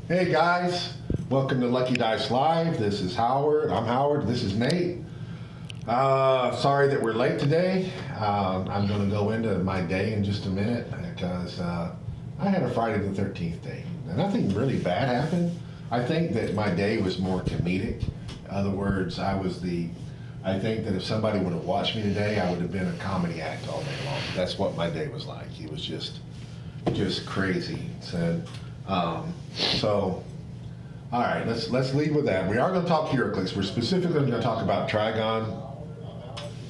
Hey guys, welcome to Lucky Dice Live. This is Howard. I'm Howard. This is Nate. Sorry that we're late today. I'm going to go into my day in just a minute because I had a Friday the 13th day. Now, nothing really bad happened. I think that my day was more comedic. In other words, I think that if somebody would have watched me today, I would have been a comedy act all day long. That's what my day was like. It was just crazy. So, all right, let's lead with that. We are going to talk HeroClix. We're specifically going to talk about Trigon.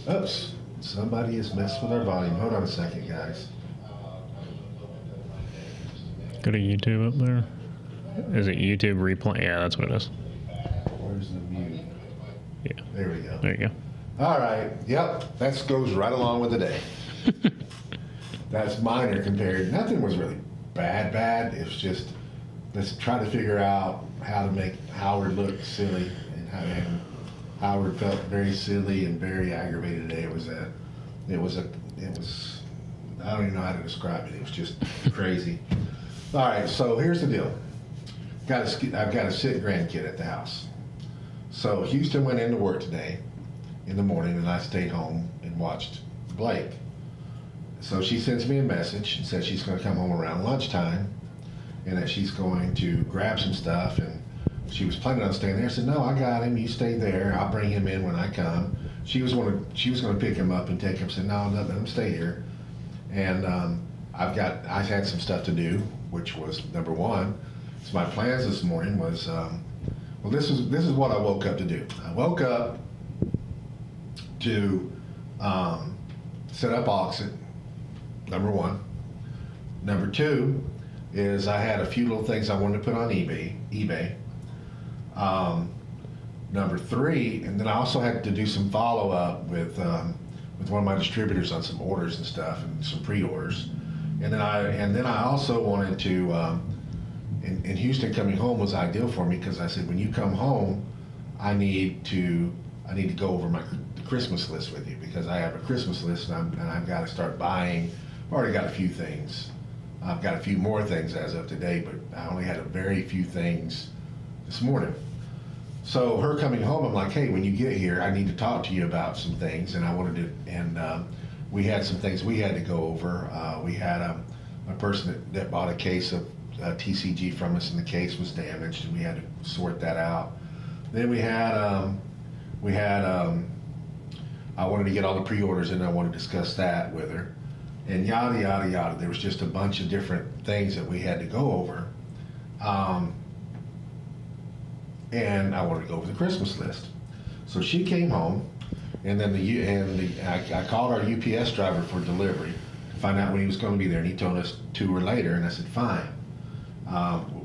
Oops, somebody has messed with our volume. Hold on a second, guys. Go to YouTube up there. Is it YouTube replay? Yeah, that's what it is. Where's the mute? Yeah. There we go. There you go. All right. Yep, that goes right along with the day. That's minor compared. Nothing was really bad. It's just let's try to figure out how to make Howard look silly, and Howard felt very silly and very aggravated today. It was I don't even know how to describe it. It was just crazy. All right, so here's the deal. I've got a sick grandkid at the house. So Houston went into work today in the morning, and I stayed home and watched Blake. So she sends me a message and says she's going to come home around lunchtime and that she's going to grab some stuff, and she was planning on staying there. I said, no, I got him. You stay there. I'll bring him in when I come. She was going to pick him up and take him. Said, no, let him stay here. And I had some stuff to do, which was number one. So my plans this morning was, this is what I woke up to do. I woke up to set up Auxxit. Number one. Number two is I had a few little things I wanted to put on eBay. Number three, and then I also had to do some follow up with one of my distributors on some orders and stuff and some pre-orders. And then I also wanted to, and Houston coming home was ideal for me because I said, when you come home, I need to go over the Christmas list with you because I have a Christmas list and I've got to start buying. I've already got a few things. I've got a few more things as of today, but I only had a very few things this morning. So her coming home, I'm like, hey, when you get here, I need to talk to you about some things, and I wanted to, and we had some things we had to go over. We had a person that bought a case of TCG from us, and the case was damaged, and we had to sort that out. Then I wanted to get all the pre-orders in, and I wanted to discuss that with her. And yada, yada, yada. There was just a bunch of different things that we had to go over. And I wanted to go over the Christmas list. So she came home, and then I called our UPS driver for delivery to find out when he was going to be there, and he told us 2 hours later, and I said, fine,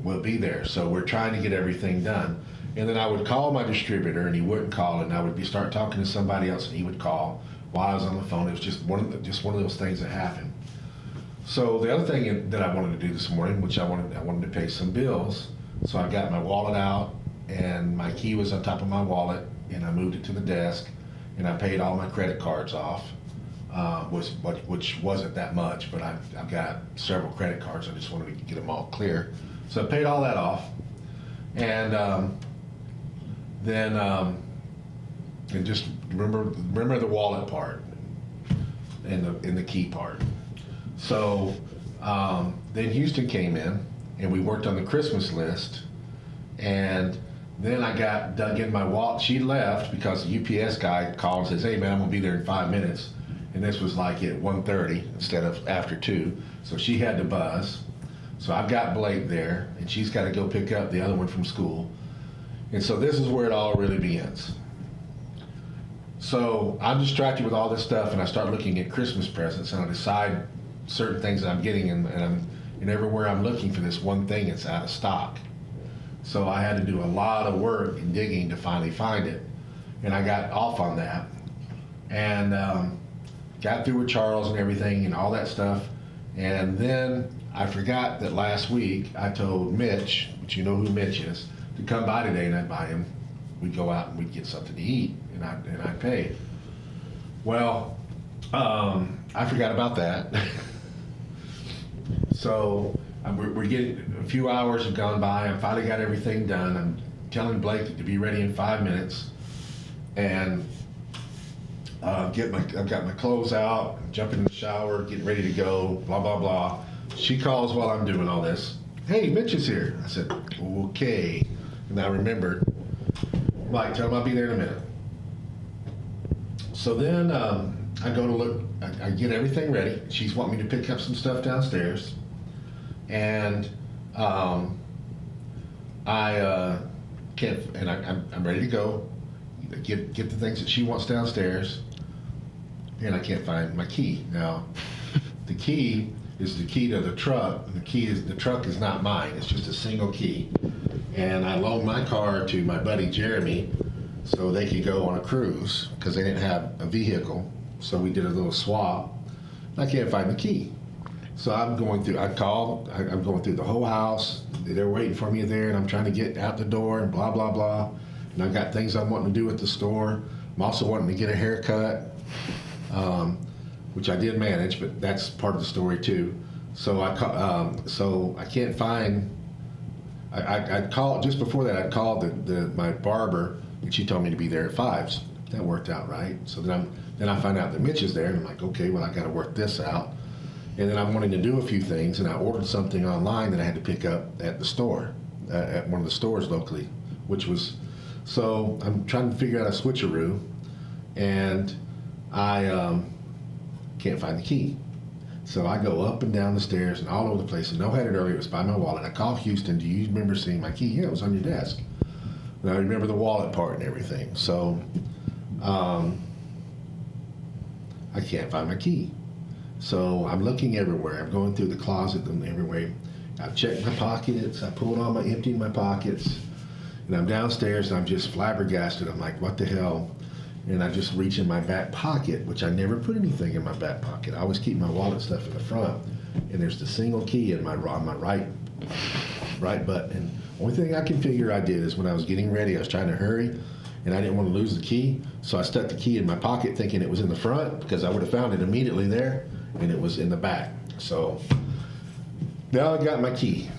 we'll be there. So we're trying to get everything done. And then I would call my distributor, and he wouldn't call, and I would start talking to somebody else, and he would call while I was on the phone. It was just one of those things that happened. So the other thing that I wanted to do this morning, which I wanted to pay some bills. So I got my wallet out, and my key was on top of my wallet, and I moved it to the desk, and I paid all my credit cards off, which wasn't that much, but I've got several credit cards. I just wanted to get them all clear. So I paid all that off, and and just remember the wallet part and the key part. So then Houston came in, and we worked on the Christmas list, and then I got dug in my wallet. She left because the UPS guy called and says, hey man, I'm gonna be there in 5 minutes. And this was like at 1:30 instead of after 2. So she had to buzz. So I've got Blake there, and she's got to go pick up the other one from school. And so this is where it all really begins. So I'm distracted with all this stuff, and I start looking at Christmas presents, and I decide certain things that I'm getting, and everywhere I'm looking for this one thing, it's out of stock. So I had to do a lot of work and digging to finally find it, and I got off on that, and got through with Charles and everything and all that stuff, and then I forgot that last week I told Mitch, which you know who Mitch is, to come by today, and I'd buy him. We'd go out and we'd get something to eat, and I'd pay. Well, I forgot about that. So we're getting, a few hours have gone by. I finally got everything done. I'm telling Blake to be ready in 5 minutes. And I've got my clothes out, jumping in the shower, getting ready to go, blah, blah, blah. She calls while I'm doing all this. Hey, Mitch is here. I said, okay. And I remembered, Mike, tell him I'll be there in a minute. So then I go to look, I get everything ready. She's wanting me to pick up some stuff downstairs. And I can't, and I'm ready to go. Get the things that she wants downstairs. And I can't find my key. Now, the key is the key to the truck. The truck is not mine. It's just a single key. And I loaned my car to my buddy Jeremy so they could go on a cruise because they didn't have a vehicle. So we did a little swap. I can't find the key. So I'm going through, I'm going through the whole house. They're waiting for me there, and I'm trying to get out the door and blah, blah, blah. And I've got things I'm wanting to do at the store. I'm also wanting to get a haircut. Which I did manage, but that's part of the story too. So I can't find. I called just before that. I called my barber, and she told me to be there at 5. So that worked out right. So then I find out that Mitch is there, and I'm like, okay, well I got to work this out. And then I'm wanting to do a few things, and I ordered something online that I had to pick up at the store, at one of the stores locally, which was. So I'm trying to figure out a switcheroo, and I can't find the key. So I go up and down the stairs and all over the place. And I had it earlier. It was by my wallet. I called Houston. Do you remember seeing my key? Yeah, it was on your desk. And I remember the wallet part and everything. So I can't find my key. So I'm looking everywhere. I'm going through the closet and everywhere. I've checked my pockets. I pulled all emptied my pockets. And I'm downstairs and I'm just flabbergasted. I'm like, what the hell? And I just reach in my back pocket, which I never put anything in my back pocket. I always keep my wallet stuff in the front. And there's the single key in my right button. And the only thing I can figure I did is when I was getting ready, I was trying to hurry, and I didn't want to lose the key. So I stuck the key in my pocket thinking it was in the front because I would have found it immediately there, and it was in the back. So now I got my key.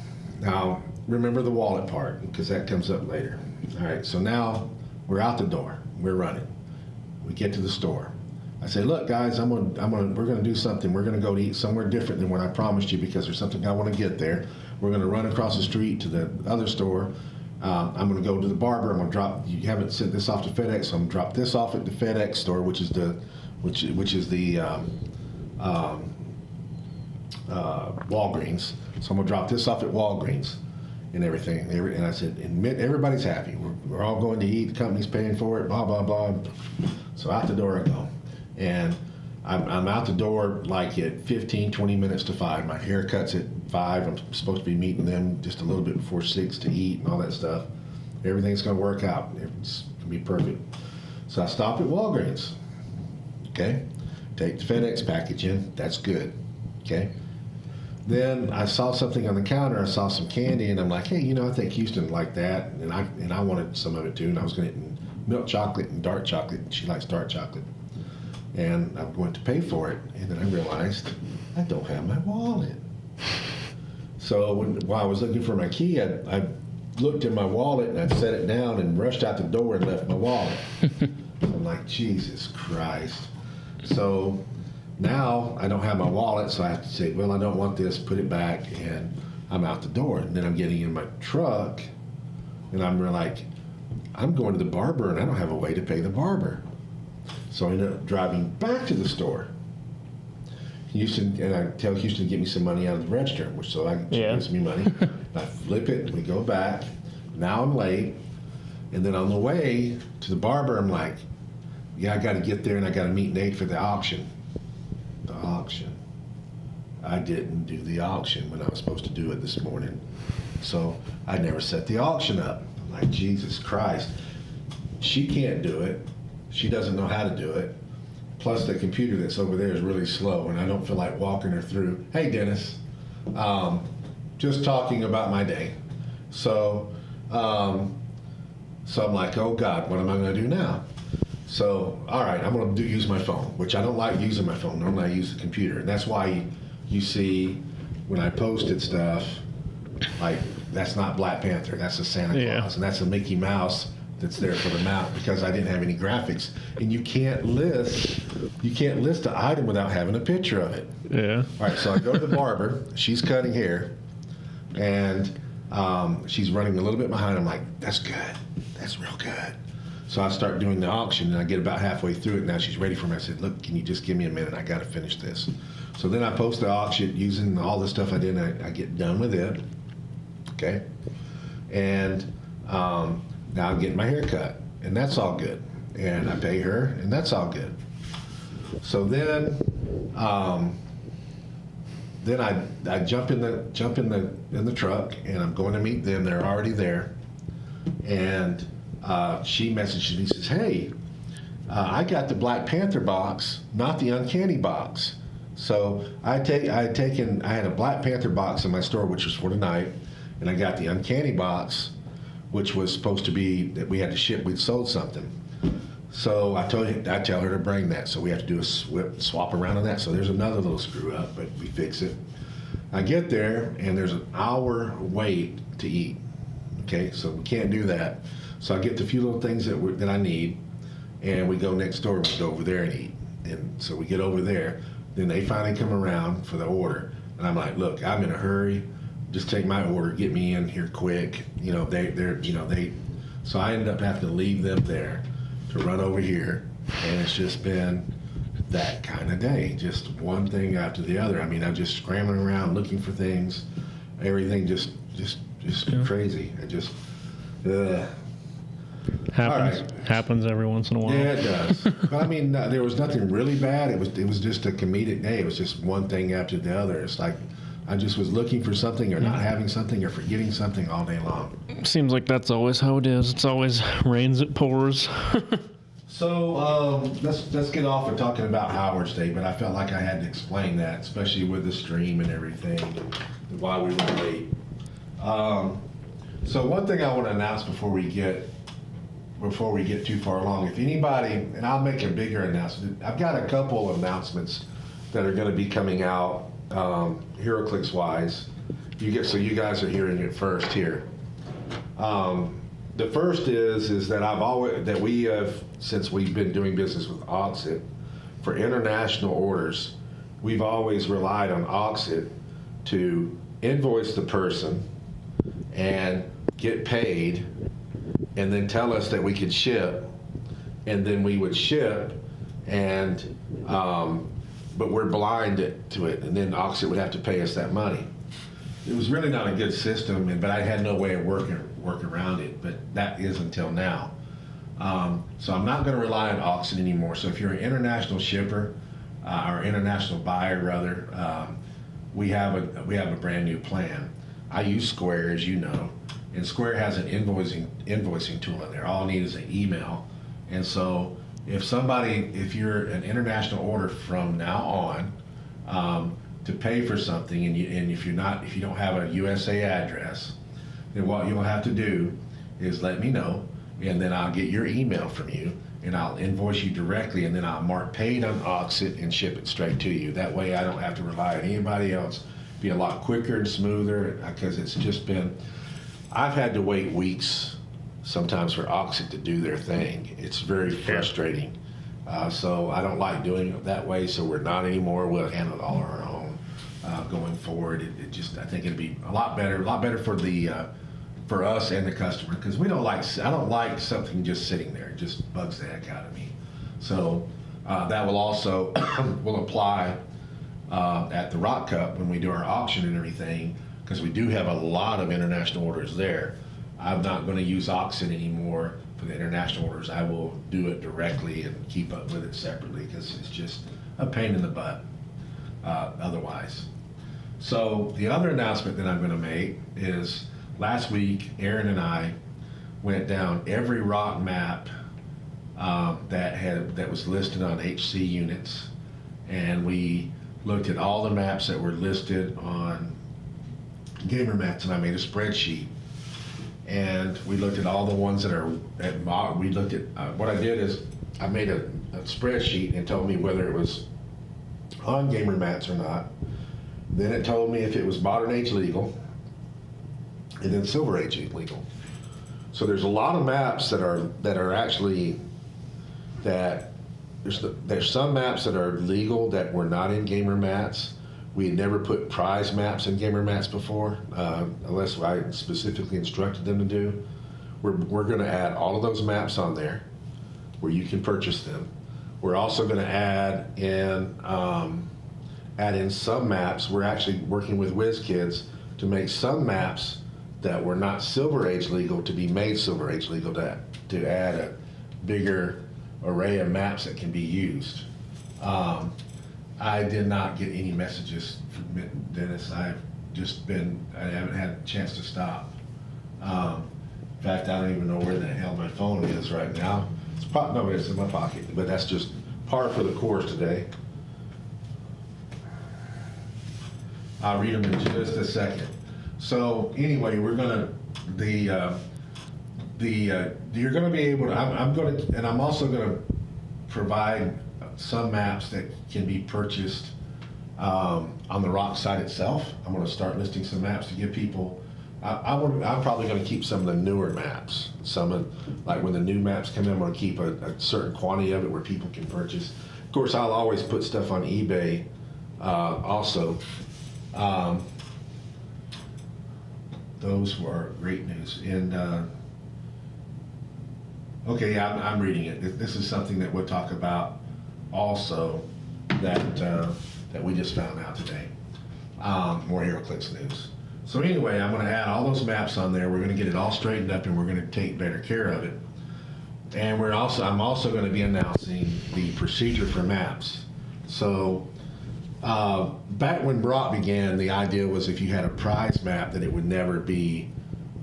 Now, remember the wallet part because that comes up later. All right, so now we're out the door. We're running. We get to the store. I say, look, guys, we're gonna do something. We're gonna go to eat somewhere different than what I promised you because there's something I want to get there. We're gonna run across the street to the other store. I'm gonna go to the barber. I'm gonna drop. You haven't sent this off to FedEx, so I'm gonna drop this off at the FedEx store, which is the Walgreens. So I'm gonna drop this off at Walgreens and everything. And I said, everybody's happy. We're all going to eat. The company's paying for it. Blah blah blah. So out the door I go, and I'm out the door like at 15, 20 minutes to 5. My haircut's at 5. I'm supposed to be meeting them just a little bit before 6 to eat and all that stuff. Everything's gonna work out. It's gonna be perfect. So I stop at Walgreens. Okay, take the FedEx package in. That's good. Okay. Then I saw something on the counter. I saw some candy, and I'm like, hey, I think Houston liked that, and I wanted some of it too. And I was going to get milk chocolate and dark chocolate. She likes dark chocolate, and I'm going to pay for it. And then I realized I don't have my wallet. So while I was looking for my key, I looked in my wallet and I set it down and rushed out the door and left my wallet. I'm like, Jesus Christ. So now I don't have my wallet, so I have to say, well, I don't want this, put it back, and I'm out the door. And then I'm getting in my truck, and I'm like, I'm going to the barber, and I don't have a way to pay the barber. So I ended up driving back to the store. And I tell Houston to get me some money out of the register, which she gives me money. I flip it, and we go back. Now I'm late. And then on the way to the barber, I'm like, yeah, I got to get there, and I got to meet Nate for the auction. The auction. I didn't do the auction when I was supposed to do it this morning. So I never set the auction up. I'm like, Jesus Christ. She can't do it. She doesn't know how to do it. Plus the computer that's over there is really slow, and I don't feel like walking her through. Hey, Dennis. Just talking about my day. So I'm like, oh God, what am I going to do now? So, all right, I'm going to use my phone, which I don't like using my phone. Normally I use the computer. And that's why you see when I posted stuff, like, that's not Black Panther, that's a Santa Claus, and that's a Mickey Mouse that's there for the mount, because I didn't have any graphics. And you can't list an item without having a picture of it. Yeah. All right, so I go to the barber, she's cutting hair, and she's running a little bit behind. I'm like, that's good, that's real good. So I start doing the auction, and I get about halfway through it. Now she's ready for me. I said, look, can you just give me a minute? I got to finish this. So then I post the auction using all the stuff I did, and I get done with it. Okay. And now I'm getting my hair cut, and that's all good. And I pay her, and that's all good. So then I jump in the truck, and I'm going to meet them. They're already there. And she messages me, says, hey, I got the Black Panther box, not the Uncanny box. So I had a Black Panther box in my store, which was for tonight, and I got the Uncanny box, which was supposed to be that we had to ship, we'd sold something. So I tell her to bring that. So we have to do a swap around on that. So there's another little screw up, but we fix it. I get there, and there's an hour wait to eat. Okay, so we can't do that. So I get the few little things that I need, and we go next door. We go over there and eat. And so we get over there. Then they finally come around for the order, and I'm like, look, I'm in a hurry. Just take my order, get me in here quick. So I ended up having to leave them there to run over here, and it's just been that kind of day. Just one thing after the other. I mean, I'm just scrambling around looking for things. Everything just crazy. I just. Happens every once in a while. Yeah, it does. But I mean, there was nothing really bad. It was just a comedic day. It was just one thing after the other. It's like I just was looking for something, or not having something, or forgetting something all day long. Seems like that's always how it is. It's always rains, it pours. So let's get off of talking about Howard's Day, but I felt like I had to explain that, especially with the stream and everything, and why we were late. So one thing I want to announce before we get too far along, if anybody, and I'll make a bigger announcement. I've got a couple of announcements that are going to be coming out, HeroClix wise. You guys are hearing it first here. The first is that we have, since we've been doing business with Auxxit, for international orders, we've always relied on Auxxit to invoice the person and get paid, and then tell us that we could ship, and then we would ship, and but we're blind to it, and then Auxxit would have to pay us that money. It was really not a good system, but I had no way of working around it, but that is until now. So I'm not going to rely on Auxxit anymore. So if you're an international shipper, or international buyer rather, we have a brand new plan. I use Square, as you know, and Square has an invoicing tool in there. All I need is an email. And so if you're an international order from now on, to pay for something, and if you don't have a USA address, then what you'll have to do is let me know, and then I'll get your email from you, and I'll invoice you directly, and then I'll mark paid on Auxxit and ship it straight to you. That way I don't have to rely on anybody else. Be a lot quicker and smoother, because it's just been, I've had to wait weeks sometimes for Auxxit to do their thing. It's very frustrating. So I don't like doing it that way, so we're not anymore. We'll handle it all on our own going forward. I think it'd be a lot better for us and the customer, because I don't like something just sitting there. It just bugs the heck out of me. So that will also will apply at the Rock Cup when we do our auction and everything, because we do have a lot of international orders there. I'm not going to use Auxxit anymore for the international orders. I will do it directly and keep up with it separately, because it's just a pain in the butt otherwise. So the other announcement that I'm going to make is, last week Aaron and I went down every rock map that was listed on HC units, and we looked at all the maps that were listed on Gamer Mats, and I made a spreadsheet. And we looked at all the ones that are we looked at, what I did is I made a spreadsheet and told me whether it was on Gamer Mats or not. Then it told me if it was modern age legal, and then silver age legal. So there's a lot of maps that are actually that there's some maps that are legal that were not in gamer mats. We had never put prize maps in gamer mats before, unless I specifically instructed them to do. We're going to add all of those maps on there where you can purchase them. We're also going to add in some maps. We're actually working with WizKids to make some maps that were not Silver Age legal to be made Silver Age legal to add a bigger array of maps that can be used. I did not get any messages from Dennis. I haven't had a chance to stop. In fact, I don't even know where the hell my phone is right now. It's in my pocket, but that's just par for the course today. I'll read them in just a second. So anyway, you're gonna be able to, I'm also gonna provide some maps that can be purchased on the rock site itself. I'm gonna start listing some maps to give people, I'm probably gonna keep some of the newer maps. Like when the new maps come in, I'm gonna keep a certain quantity of it where people can purchase. Of course, I'll always put stuff on eBay also. Those were great news. And okay, yeah, I'm reading it. This is something that we'll talk about also that we just found out today. More HeroClix news. So anyway, I'm going to add all those maps on there. We're going to get it all straightened up, and we're going to take better care of it. And I'm also going to be announcing the procedure for maps. So back when Brock began, the idea was if you had a prize map, that it would never be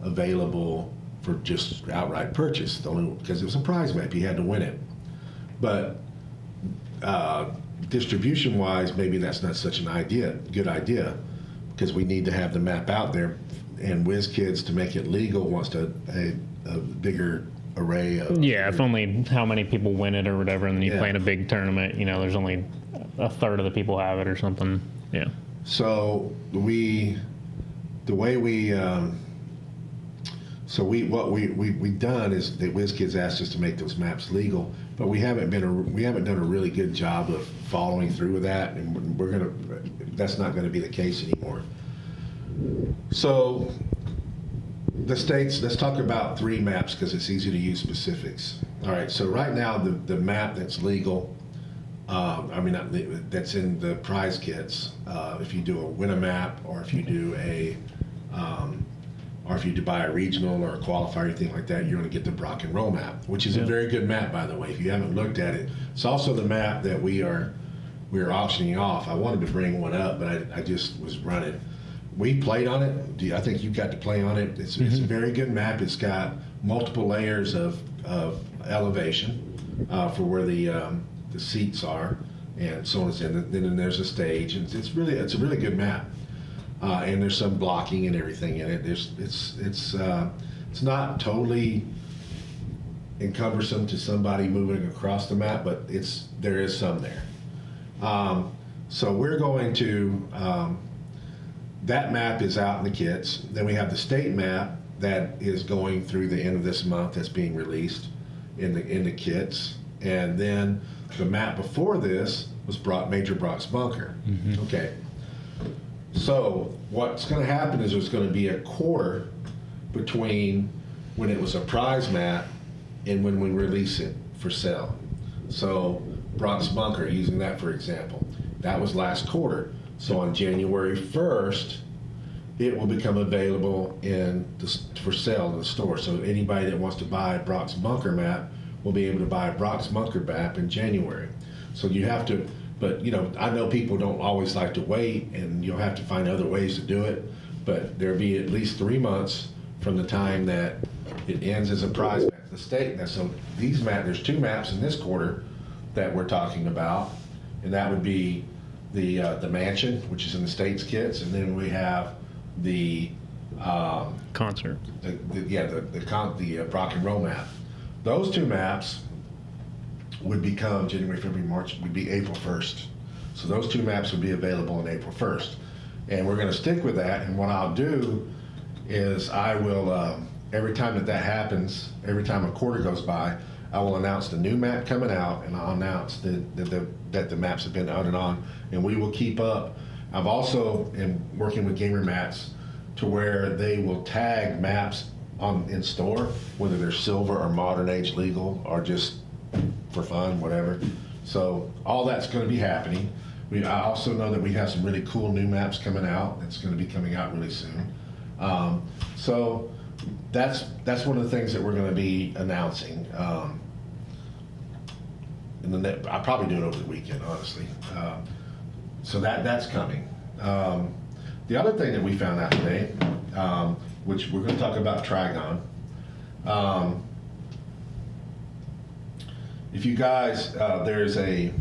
available for just outright purchase, only because it was a prize map, you had to win it. But distribution-wise, maybe that's not such an good idea, because we need to have the map out there, and WizKids, to make it legal, wants a bigger array of... Yeah, if only how many people win it or whatever, and then you play in a big tournament, there's only a third of the people have it or something. Yeah. So what we've done is that WizKids asked us to make those maps legal, but we haven't done a really good job of following through with that, and that's not gonna be the case anymore. So the states, let's talk about 3 maps because it's easy to use specifics. All right, so right now the map that's legal, that's in the prize kits. If you do a win a map, or if you do buy a regional or a qualifier or anything like that, you're going to get the Brock and Roll map, which is a very good map, by the way. If you haven't looked at it, it's also the map that we're auctioning off. I wanted to bring one up, but I just was running. We played on it. I think you got to play on it. It's a very good map. It's got multiple layers of elevation for where the seats are, and so on. And then there's a stage, and it's a really good map. And there's some blocking and everything in it. It's not totally encumbersome to somebody moving across the map, but there is some there. So we're going to, that map is out in the kits. Then we have the state map that is going through the end of this month, that's being released in the kits. And then the map before this was Major Brock's Bunker. Mm-hmm. Okay. So what's going to happen is there's going to be a quarter between when it was a prize map and when we release it for sale. So Brock's Bunker, using that for example, that was last quarter. So on January 1st, it will become available for sale in the store. So anybody that wants to buy Brock's Bunker map will be able to buy Brock's Bunker map in January. So you have to, but I know people don't always like to wait, and you'll have to find other ways to do it, but there'll be at least 3 months from the time that it ends as a prize map. The state, so there's 2 maps in this quarter that we're talking about, and that would be the mansion, which is in the state's kits, and then we have the concert. The Brock and Roll map. Those 2 maps would become January, February, March, would be April 1st. So those 2 maps would be available on April 1st. And we're going to stick with that. And what I'll do is I will, every time that happens, every time a quarter goes by, I will announce the new map coming out, and I'll announce that the maps have been out and on, and we will keep up. I've also am working with Gamer Mats to where they will tag maps in store, whether they're silver or modern age legal or just for fun, whatever. So all that's going to be happening. I also know that we have some really cool new maps coming out. It's going to be coming out really soon. So that's one of the things that we're going to be announcing. I'll probably do it over the weekend, honestly. So that's coming. The other thing that we found out today, which we're going to talk about Trigon. If you guys, there's a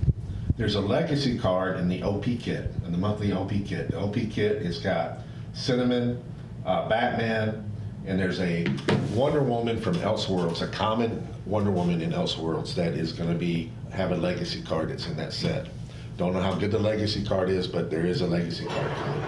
legacy card in the OP kit, in the monthly OP kit. The OP kit has got Cinnamon, Batman, and there's a Wonder Woman from Elseworlds, a common Wonder Woman in Elseworlds that is going to have a legacy card that's in that set. Don't know how good the legacy card is, but there is a legacy card coming.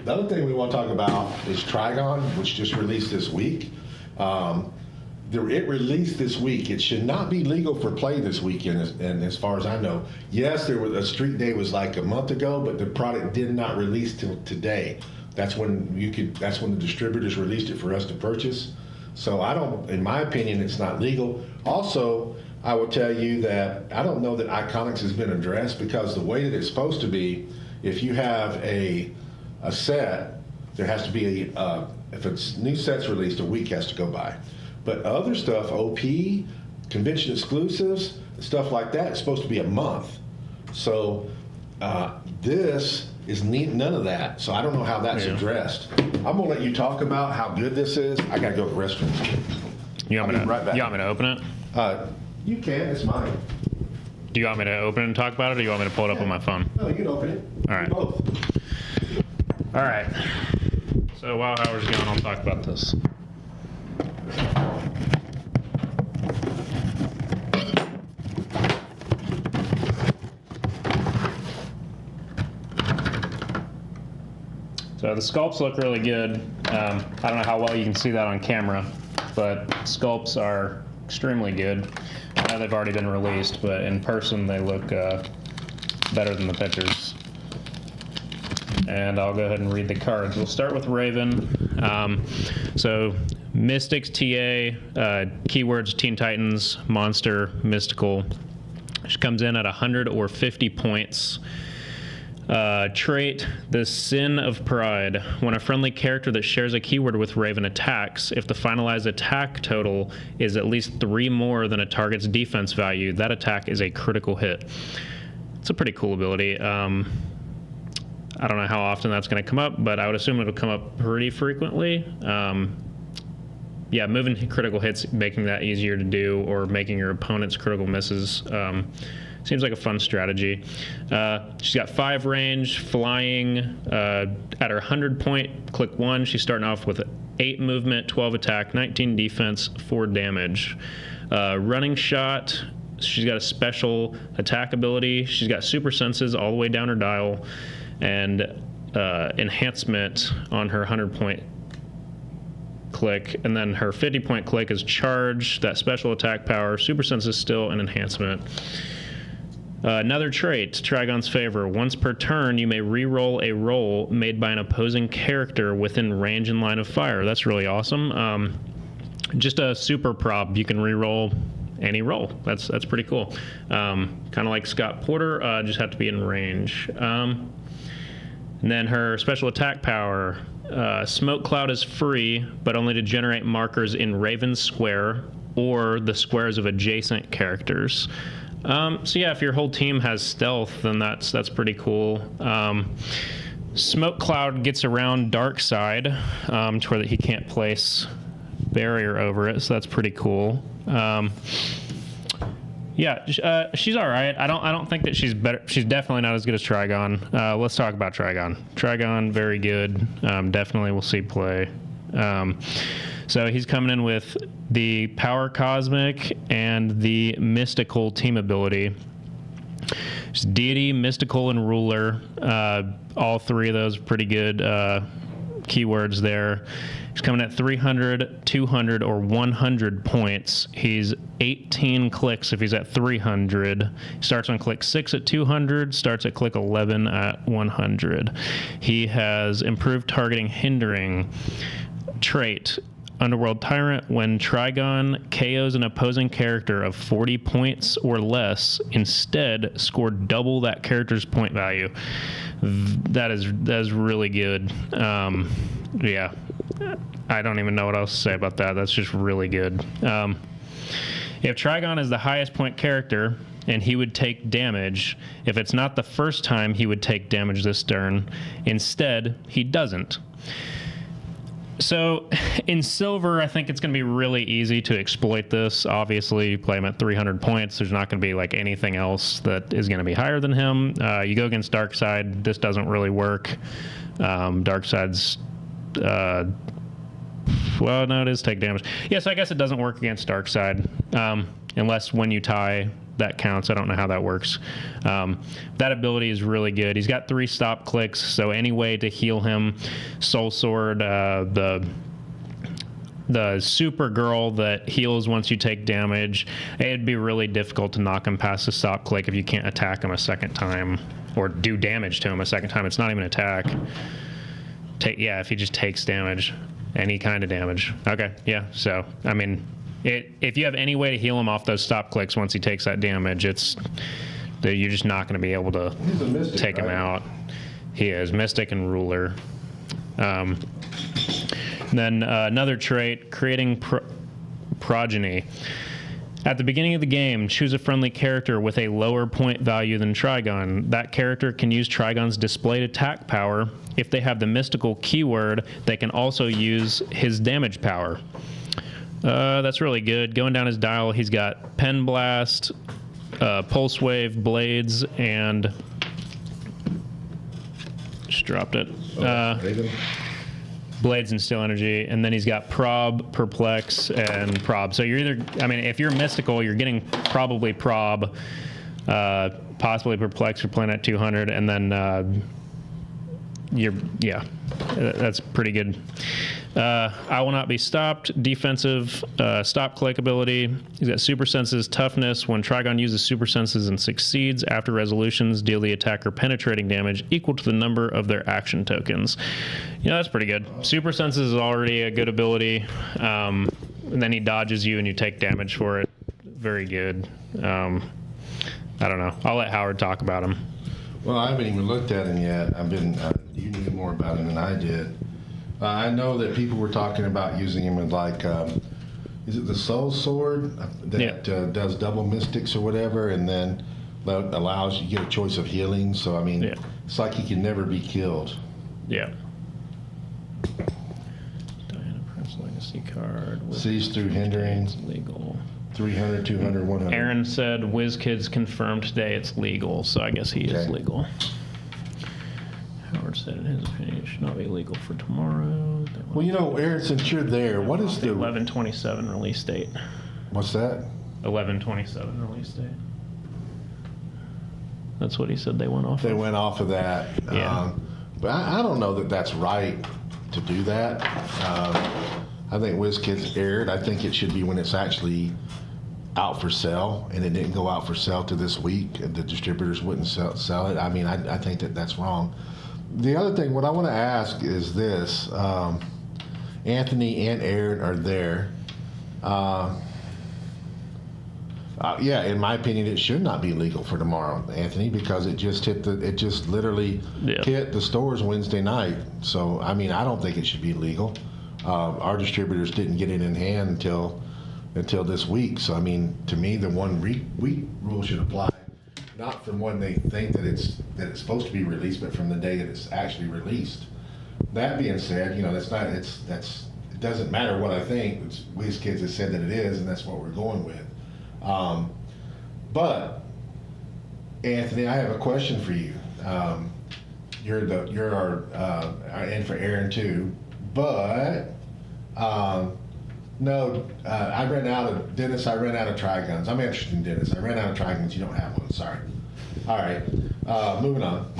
The other thing we want to talk about is Trigon, which just released this week. It released this week. It should not be legal for play this weekend, and as far as I know. Yes, there was a street day was like a month ago, but the product did not release till today. That's when the distributors released it for us to purchase. So in my opinion, it's not legal. Also, I will tell you that I don't know that Iconics has been addressed, because the way that it's supposed to be, if you have a set, there has to be if a new set's released, a week has to go by. But other stuff, OP, convention exclusives, stuff like that, it's supposed to be a month. So this is none of that. So I don't know how that's addressed. I'm gonna let you talk about how good this is. I gotta go to the restroom. You want me to open it? You can. It's mine. Do you want me to open it and talk about it, or do you want me to pull it up on my phone? No, you can open it. All right. Both. All right. So while Howard's going, I'll talk about this. So the sculpts look really good. I don't know how well you can see that on camera, but sculpts are extremely good. I know they've already been released, but in person they look better than the pictures. And I'll go ahead and read the cards. We'll start with Raven. So Mystics TA, keywords Teen Titans, Monster, Mystical. She comes in at 100 or 50 points. Trait, the Sin of Pride. When a friendly character that shares a keyword with Raven attacks, if the finalized attack total is at least 3 more than a target's defense value, that attack is a critical hit. It's a pretty cool ability. I don't know how often that's going to come up, but I would assume it'll come up pretty frequently. Yeah, moving critical hits, making that easier to do, or making your opponent's critical misses. Seems like a fun strategy. She's got 5 range, flying. At her 100 point, click 1. She's starting off with 8 movement, 12 attack, 19 defense, 4 damage. Running shot. She's got a special attack ability. She's got super senses all the way down her dial, and enhancement on her 100 point click, and then her 50 point click is charge, that special attack power, super senses still, and enhancement. Another trait, Trigon's Favor. Once per turn, you may re-roll a roll made by an opposing character within range and line of fire. That's really awesome. Just a super prop. You can re-roll any roll. That's pretty cool. Kind of like Scott Porter, just have to be in range. And then her special attack power. Smoke Cloud is free, but only to generate markers in Raven's Square or the squares of adjacent characters. So yeah, if your whole team has stealth, then that's pretty cool. Smoke Cloud gets around Dark Side to where that he can't place barrier over it, so that's pretty cool. Yeah, she's all right. I don't think that she's better. She's definitely not as good as Trigon. Let's talk about Trigon. Trigon, very good. Definitely will see play. So he's coming in with the Power Cosmic and the Mystical team ability. It's deity, mystical, and ruler. All three of those pretty good keywords there. He's coming at 300, 200, or 100 points. He's 18 clicks if he's at 300. Starts on click 6 at 200, starts at click 11 at 100. He has improved targeting hindering trait. Underworld Tyrant, when Trigon KOs an opposing character of 40 points or less, instead score double that character's point value. That is really good. Yeah, I don't even know what else to say about that. That's just really good. If Trigon is the highest point character, and he would take damage, if it's not the first time he would take damage this turn, instead, he doesn't. So in silver, I think it's going to be really easy to exploit this. Obviously, you play him at 300 points. There's not going to be like anything else that is going to be higher than him. You go against Darkside, this doesn't really work. Darkside's, well, no, it is take damage. Yeah, so I guess it doesn't work against Darkside, unless when you tie, that counts. I don't know how that works. That ability is really good. He's got 3 stop clicks, so any way to heal him. Soul Sword, the super girl that heals once you take damage. It'd be really difficult to knock him past the stop click if you can't attack him a second time or do damage to him a second time. It's not even attack. Yeah, if he just takes damage, any kind of damage. Okay, yeah. So I mean, if you have any way to heal him off those stop clicks once he takes that damage, you're just not going to be able to mystic, take him out. He is Mystic and Ruler. Then another trait, creating progeny. At the beginning of the game, choose a friendly character with a lower point value than Trigon. That character can use Trigon's displayed attack power. If they have the mystical keyword, they can also use his damage power. That's really good. Going down his dial, he's got Pen Blast, Pulse Wave, Blades, and just dropped it. Blades and Still Energy, and then he's got Prob, Perplex, and Prob. So you're either, I mean, if you're mystical, you're getting probably Prob, possibly Perplex for playing at 200, and then that's pretty good. I Will Not Be Stopped, defensive stop click ability. He's got Super Senses, Toughness. When Trigon uses Super Senses and succeeds, after resolutions, deal the attacker penetrating damage equal to the number of their action tokens. Yeah, that's pretty good. Super Senses is already a good ability. And then he dodges you and you take damage for it. Very good. I don't know. I'll let Howard talk about him. Well, I haven't even looked at him yet. You knew more about him than I did. I know that people were talking about using him in is it the Soul Sword that does double mystics or whatever, and then allows you to get a choice of healing. So I mean, it's like he can never be killed. Yeah. Diana Prince Legacy card. Sees through hindering. Legal. 300, 200, 100. Aaron said WizKids confirmed today it's legal, so I guess he is legal. Howard said in his opinion it should not be legal for tomorrow. Well, Aaron, since you're there, what is the 11/27 release date? What's that? 11/27 release date. That's what he said they went off They of. went off of that. Yeah. But I don't know that that's right to do that. I think WizKids erred. I think it should be when it's actually out for sale, and it didn't go out for sale to this week, and the distributors wouldn't sell it. I mean, I think that's wrong. The other thing, what I want to ask is this. Anthony and Aaron are there. In my opinion, it should not be legal for tomorrow, Anthony, because it just literally hit the stores Wednesday night. So, I mean, I don't think it should be legal. Our distributors didn't get it in hand until this week. So, I mean, to me, the 1 week rule should apply, not from when they think that it's supposed to be released, but from the day that it's actually released. That being said, it doesn't matter what I think. WizKids has said that it is, and that's what we're going with. But Anthony, I have a question for you. You're our and for Aaron too. But no, I ran out of Dennis. I ran out of Trigons. I'm interested in Dennis. I ran out of Trigons. You don't have one. Sorry. All right, moving on.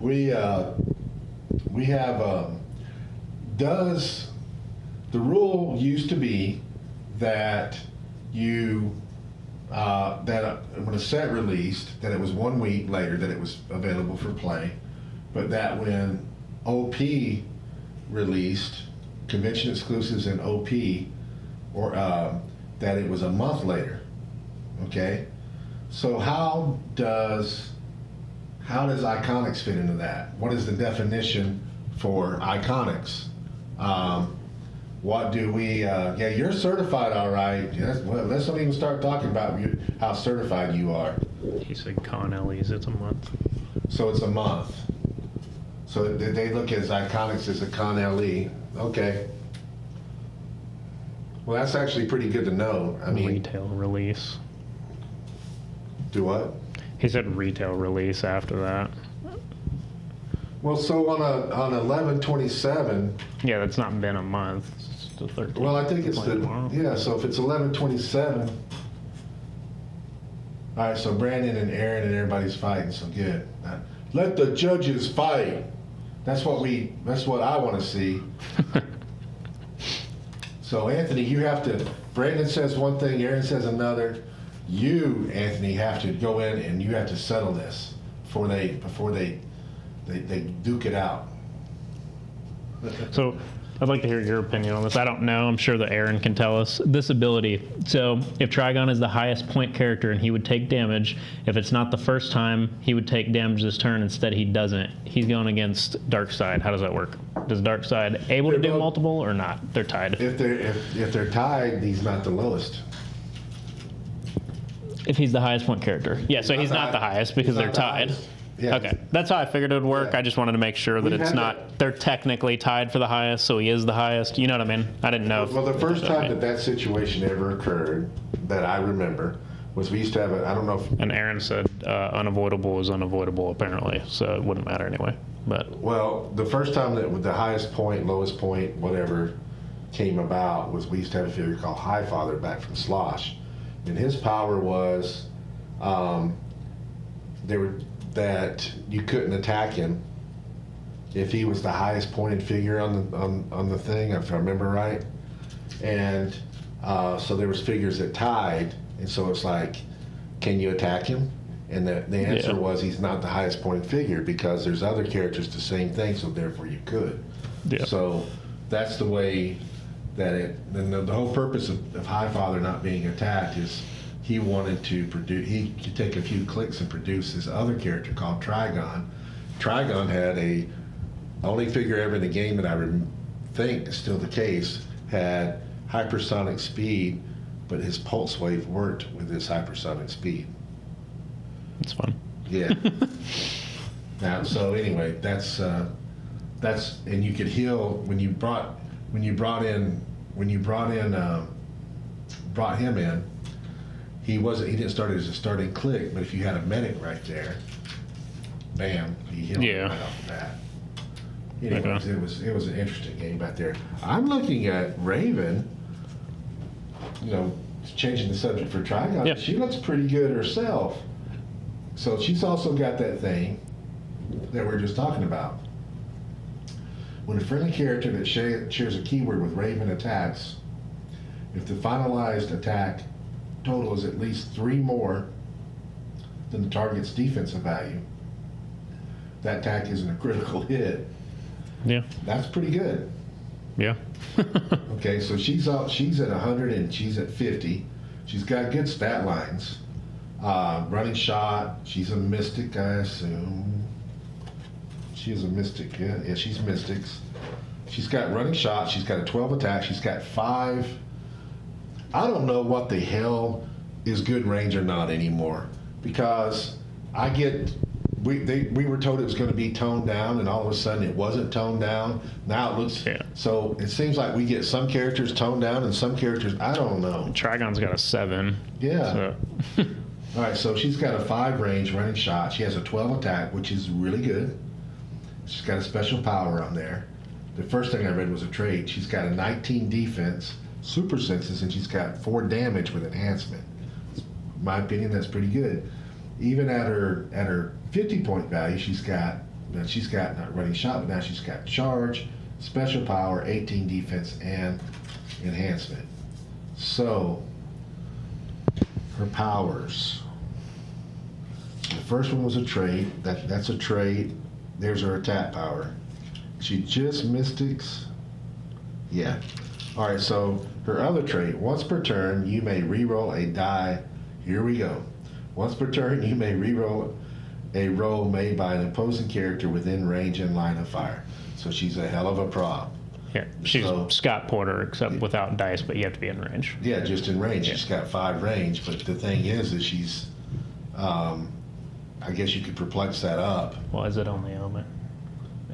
We have, does, the rule used to be that you, when a set released, that it was 1 week later that it was available for play, but that when OP released, convention exclusives and OP, or that it was a month later. Okay, so how does Iconics fit into that? What is the definition for Iconics? What do we? Yeah, you're certified, all right. Yes, well, let's not even start talking about how certified you are. He said Con Ellie's, it's a month. So it's a month. So they look at Iconics as a Con LE. Okay. Well, that's actually pretty good to know. I mean, Retail release. do what? He said retail release after that. Well, so on 11/27. Yeah, that's not been a month. It's the 13th. Well, I think it's like tomorrow. yeah. So if it's 11/27. All right. So Brandon and Aaron and everybody's fighting. So good. Let the judges fight. That's what I want to see. So Anthony, you have to. Brandon says one thing, Aaron says another. You, Anthony, have to go in and you have to settle this before they duke it out. So I'd like to hear your opinion on this. I don't know. I'm sure that Aaron can tell us. This ability. So if Trigon is the highest point character and he would take damage, if it's not the first time he would take damage this turn, instead he doesn't. He's going against Darkseid. How does that work? Does Darkseid able to do multiple or not? They're tied. If they're tied, he's not the lowest. If he's the highest point character. Yeah, so he's not the highest because they're tied. Yeah. Okay, that's how I figured it would work. Yeah. I just wanted to make sure that We've it's had not, they're technically tied for the highest, so he is the highest. You know what I mean? I didn't know. Well, the first time that situation ever occurred that I remember was we used to have I don't know if. And Aaron said unavoidable is unavoidable apparently, so it wouldn't matter anyway. But Well, the first time that the highest point, lowest point, whatever came about was we used to have a figure called Highfather back from Slosh. And his power was that you couldn't attack him if he was the highest pointed figure on the thing, if I remember right. And so there was figures that tied, and so it's like, can you attack him? And the answer was he's not the highest pointed figure because there's other characters the same thing, so therefore you could. Yeah. So that's the way that the whole purpose of Highfather not being attacked is he wanted to produce, he could take a few clicks and produce his other character called Trigon. Trigon had the only figure ever in the game that I think is still the case, had hypersonic speed, but his pulse wave worked with his hypersonic speed. it's fun. Yeah. Now, so anyway, that's and you could heal when you brought him in. He didn't start as a starting click, but if you had a medic right there, bam, he healed him right off the bat. Anyways, Okay. it was an interesting game back there. I'm looking at Raven. Changing the subject for Trigon. Yeah. She looks pretty good herself. So she's also got that thing that we we're just talking about. When a friendly character that shares a keyword with Raven attacks, if the finalized attack total is at least 3 more than the target's defensive value, that attack isn't a critical hit. Yeah. That's pretty good. Yeah. Okay, so she's at 100 and she's at 50. She's got good stat lines. Running shot. She's a mystic, I assume. She is a mystic. Yeah, she's mystics. She's got running shot. She's got a 12 attack. She's got 5. I don't know what the hell is good range or not anymore, because we were told it was going to be toned down, and all of a sudden it wasn't toned down. Now it looks so. It seems like we get some characters toned down and some characters, I don't know. Trigon's got a 7. Yeah. So. All right, so she's got a 5 range running shot. She has a 12 attack, which is really good. She's got a special power on there. The first thing I read was a trait. She's got a 19 defense, super senses, and she's got 4 damage with enhancement. my opinion, that's pretty good. Even at her 50-point value, she's got not running shot, but now she's got charge, special power, 18 defense, and enhancement. So her powers. The first one was a trait. That's a trait. There's her attack power. She just mystics. Yeah. All right. So her other trait. Once per turn, you may reroll a die. Here we go. Once per turn, you may reroll a roll made by an opposing character within range and line of fire. So she's a hell of a prop. Yeah, she's Scott Porter, except without dice, but you have to be in range. Yeah, just in range. Yeah. She's got 5 range, but the thing is she's, I guess you could perplex that up. Well, is it only element?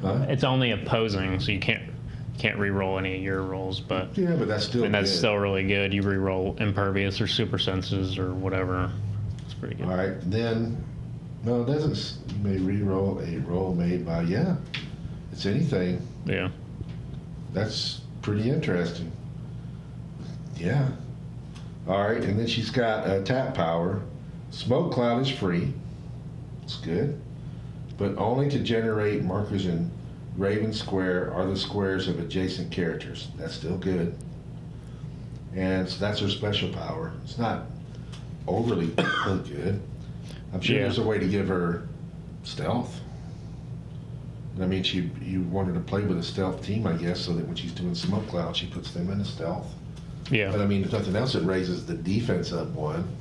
Huh? It's only opposing, so you can't re-roll any of your rolls, but Yeah, but that's still that's good. still really good. You re-roll impervious or super senses or whatever. It's pretty good. All right, then, no, it doesn't. You may re-roll a roll made by, yeah, it's anything. Yeah. That's pretty interesting. Yeah. All right, and then she's got tap power. Smoke cloud is free. It's good. But only to generate markers in Raven Square or the squares of adjacent characters. That's still good. And so that's her special power. It's not overly good. I'm sure there's a way to give her stealth. I mean, you wanted to play with a stealth team, I guess, so that when she's doing smoke cloud, she puts them in a stealth. Yeah. But I mean, if nothing else, it raises the defense up 1.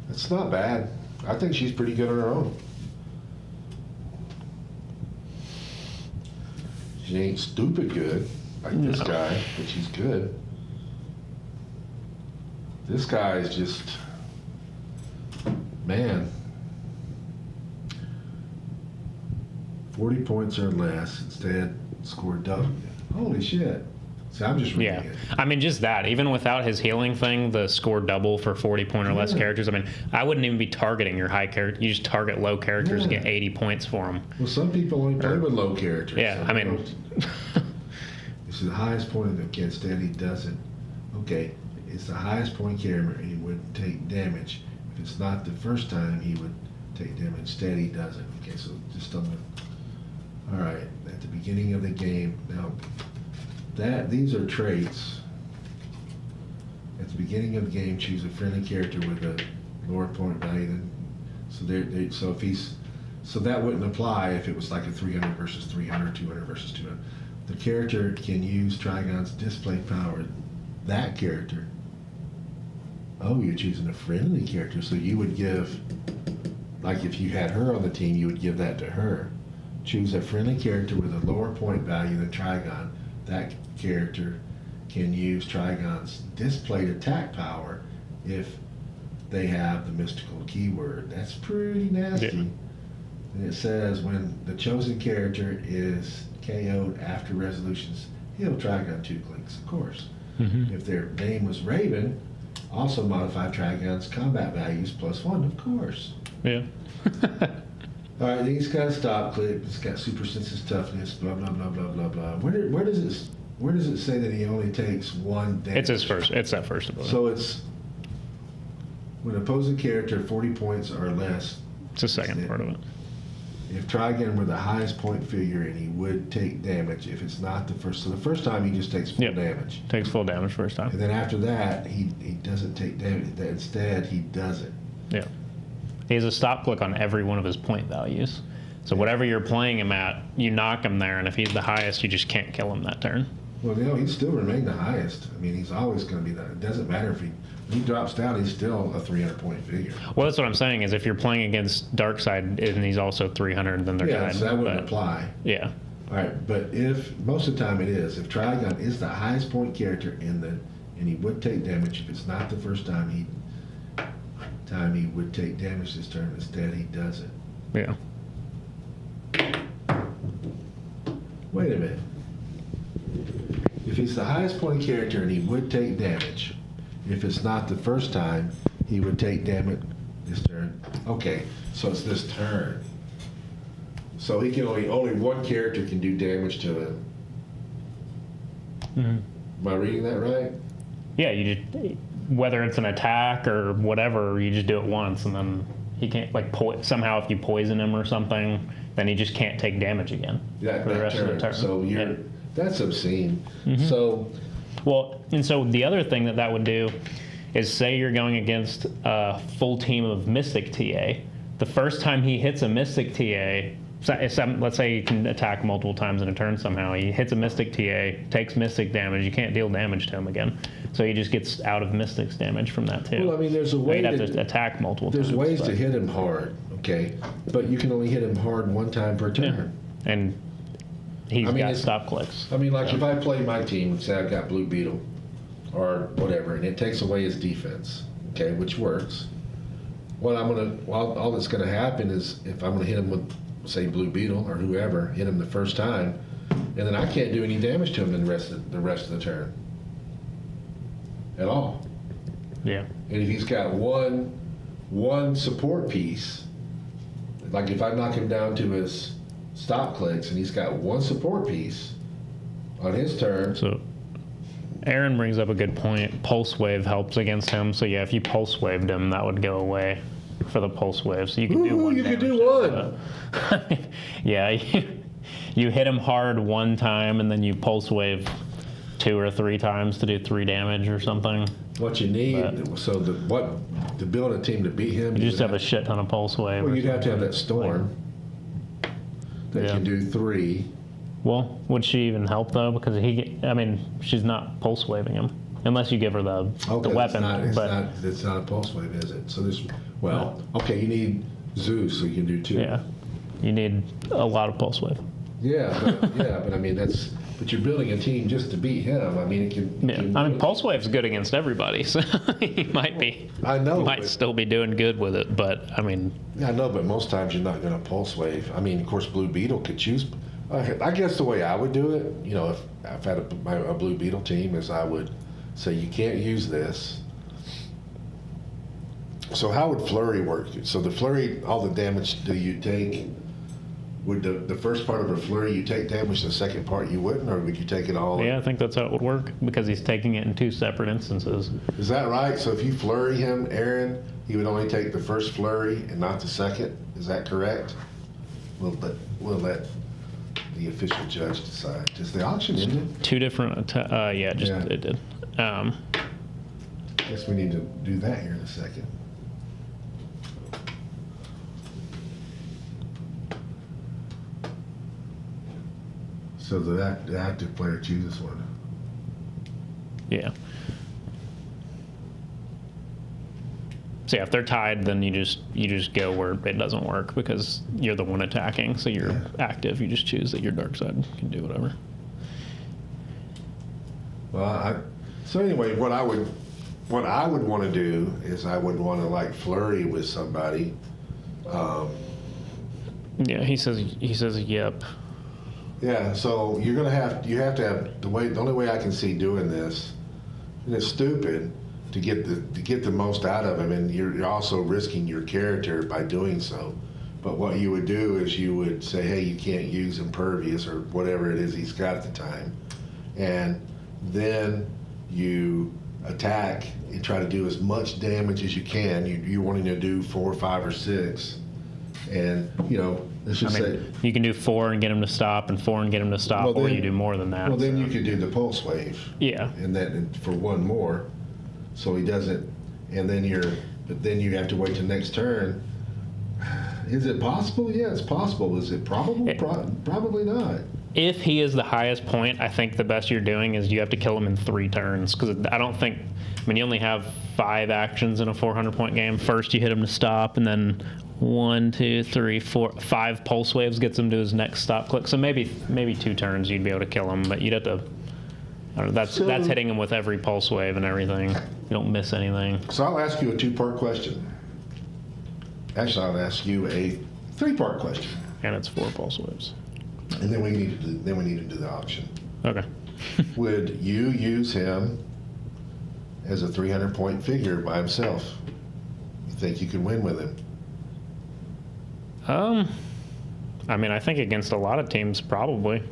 It's not bad. I think she's pretty good on her own. She ain't stupid good like this guy, but she's good. This guy is just, man. 40 points or less, instead score double. Holy shit. See, I'm just reading it. I mean, just that. Even without his healing thing, the score double for 40-point or less characters. I mean, I wouldn't even be targeting your high character. You just target low characters and get 80 points for them. Well, some people only play with low characters. Yeah, I mean... This is the highest point against that he doesn't. Okay, it's the highest point character and he would take damage. If it's not the first time, he would take damage. Instead, he doesn't. Okay, so just on the... All right, at the beginning of the game, now these are traits. At the beginning of the game, choose a friendly character with a lower point value than, so that wouldn't apply if it was like a 300 versus 300, 200 versus 200. The character can use Trigon's display power. That character. Oh, you're choosing a friendly character, so you would give, like if you had her on the team, you would give that to her. Choose a friendly character with a lower point value than Trigon. That character can use Trigon's displayed attack power if they have the mystical keyword. That's pretty nasty. Yeah. And it says when the chosen character is KO'd after resolutions, heal Trigon 2 clicks, of course. Mm-hmm. If their name was Raven, also modify Trigon's combat values +1, of course. Yeah. All right, he's got a stop click. It's got super senses toughness. Blah blah blah blah blah blah. Where does it say that he only takes 1 damage? It's his first. It's that first ability. So it's when opposing character 40 points or less. It's the second part of it. If Trigon were the highest point figure, and he would take damage if it's not the first. So the first time he just takes full damage. Takes full damage first time. And then after that, he doesn't take damage. Instead, he doesn't. Yeah. He has a stop click on every one of his point values. So whatever you're playing him at, you knock him there, and if he's the highest, you just can't kill him that turn. Well, he'd still remain the highest. I mean, he's always going to be that. It doesn't matter if when he drops down, he's still a 300-point figure. Well, that's what I'm saying, is if you're playing against Darkseid and he's also 300, then they're Yeah, tied. so that wouldn't apply. Yeah. All right, but if most of the time it is, if Trigon is the highest point character and he would take damage, if it's not the first time he would take damage this turn, instead he doesn't. Yeah. Wait a minute. If he's the highest point character and he would take damage, if it's not the first time, he would take damage this turn. Okay, so it's this turn. So he can only one character can do damage to him. Mm-hmm. Am I reading that right? Yeah, you just, whether it's an attack or whatever, you just do it once, and then he can't, like, somehow if you poison him or something, then he just can't take damage again Yeah, for the rest of the turn. So that's obscene. Mm-hmm. So, well, and so the other thing that would do is, say you're going against a full team of Mystic TA. The first time he hits a Mystic TA, let's say he can attack multiple times in a turn somehow. He hits a Mystic TA, takes Mystic damage. You can't deal damage to him again. So he just gets out of Mystic's damage from that too. well, I mean, there's a way He'd have to attack multiple there's times. ways to hit him hard, okay? But you can only hit him hard one time per turn. Yeah. And he's I mean, got stop clicks. I mean, like if I play my team, say I've got Blue Beetle or whatever, and it takes away his defense, okay, which works. All that's gonna happen is if I'm gonna hit him with, say, Blue Beetle or whoever, hit him the first time, and then I can't do any damage to him in the rest of the turn at all. Yeah. And if he's got one support piece, like if I knock him down to his stop clicks and he's got one support piece on his turn. So Aaron brings up a good point. Pulse wave helps against him. So yeah, if you pulse waved him, that would go away for the pulse wave. So you can do one. You could do one. Yeah, you hit him hard one time and then you pulse wave 2 or 3 times to do 3 damage or something. What you need, to build a team to beat him, You just have a shit ton of pulse wave. well, you'd have to have that storm that Yeah. can do 3. Well, would she even help though? Because she's not pulse waving him unless you give her the weapon. It's not a pulse wave, is it? So okay, you need Zeus, so you can do 2. Yeah, you need a lot of pulse wave. Yeah, but I mean but you're building a team just to beat him. I mean, it can. Pulse wave's good against everybody, so he might be. I know. Might still be doing good with it, but I mean. Yeah, I know, but most times you're not going to pulse wave. I mean, of course, Blue Beetle could choose. I guess the way I would do it, if I've had a Blue Beetle team, is I would say you can't use this. So how would flurry work? So the flurry, all the damage that you take. Would the first part of a flurry you take damage, the second part you wouldn't, or would you take it all? Yeah, I think that's how it would work because he's taking it in 2 separate instances. Is that right? So if you flurry him, Aaron, he would only take the first flurry and not the second. Is that correct? We'll let the official judge decide. Does the auction end? 2 different. It did. Guess we need to do that here in a second. So the active player chooses one. Yeah. So yeah, if they're tied, then you just go where it doesn't work because you're the one attacking. So you're active. You just choose that your dark side can do whatever. Well, so anyway, what I would want to do is I would want to like flurry with somebody. Yeah, he says yep. Yeah, so you have to have the only way I can see doing this, and it's stupid to get the most out of him, and you're also risking your character by doing so. But what you would do is you would say, hey, you can't use impervious or whatever it is he's got at the time, and then you attack and try to do as much damage as you can. You're wanting to do 4, 5, or 6, and let's just say you can do 4 and get him to stop, and 4 and get him to stop, or you do more than that. Well, then you could do the pulse wave. Yeah. And then for 1 more, so he doesn't, and then you have to wait till next turn. Is it possible? Yeah, it's possible. Is it probable? Probably not. If he is the highest point, I think the best you're doing is you have to kill him in 3 turns. Because you only have 5 actions in a 400-point game. First, you hit him to stop, and then 1, 2, 3, 4, 5 pulse waves gets him to his next stop click. So maybe 2 turns you'd be able to kill him, but you'd have to. I don't know, that's hitting him with every pulse wave and everything. You don't miss anything. So I'll ask you a 2-part question. Actually, I'll ask you a 3-part question. And it's 4 pulse waves. And then we need to do the auction. Okay. Would you use him as a 300-point figure by himself? You think you could win with him? I think against a lot of teams, probably.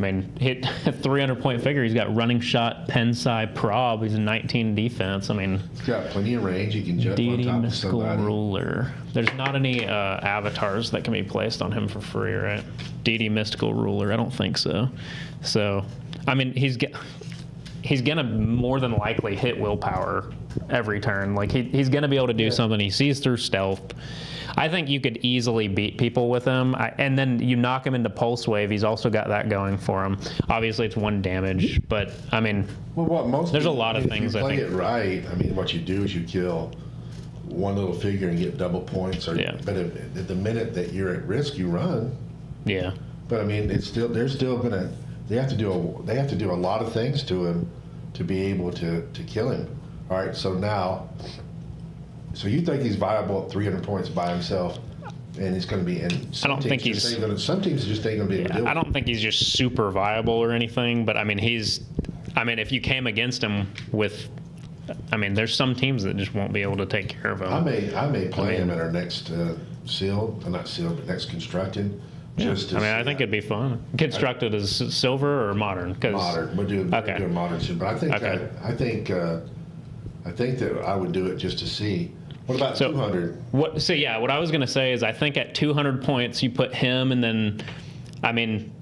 I mean, hit a 300-point figure. He's got running shot, pen sci, prob. He's a 19 defense. I mean, He's got plenty of range. He can jump on DD top of mystical somebody. ruler. There's not any avatars that can be placed on him for free, right? DD mystical ruler. I don't think so. So, I mean, he's gonna more than likely hit willpower every turn. Like he's gonna be able to do something. He sees through stealth. I think you could easily beat people with him, and then you knock him into pulse wave. He's also got that going for him. Obviously, it's 1 damage, but I mean, there's a lot of things. If you I play think it right, I mean, what you do is you kill one little figure and get double points. But at the minute that you're at risk, you run. Yeah. But I mean, they have to do a lot of things to him to be able to kill him. All right, so now. So you think he's viable at 300 points by himself, and he's going to be in. I don't think he's. Some teams just ain't going to be able to do it. I don't think he's just super viable or anything, but I mean if you came against him with, I mean, there's some teams that just won't be able to take care of him. I may play him at our next not sealed, but next constructed. Just I think it'd be fun. Constructed as silver or modern? Modern. We're doing modern soon, but I think that I would do it just to see. What about 200? What I was going to say is I think at 200 points you put him, and then, I mean,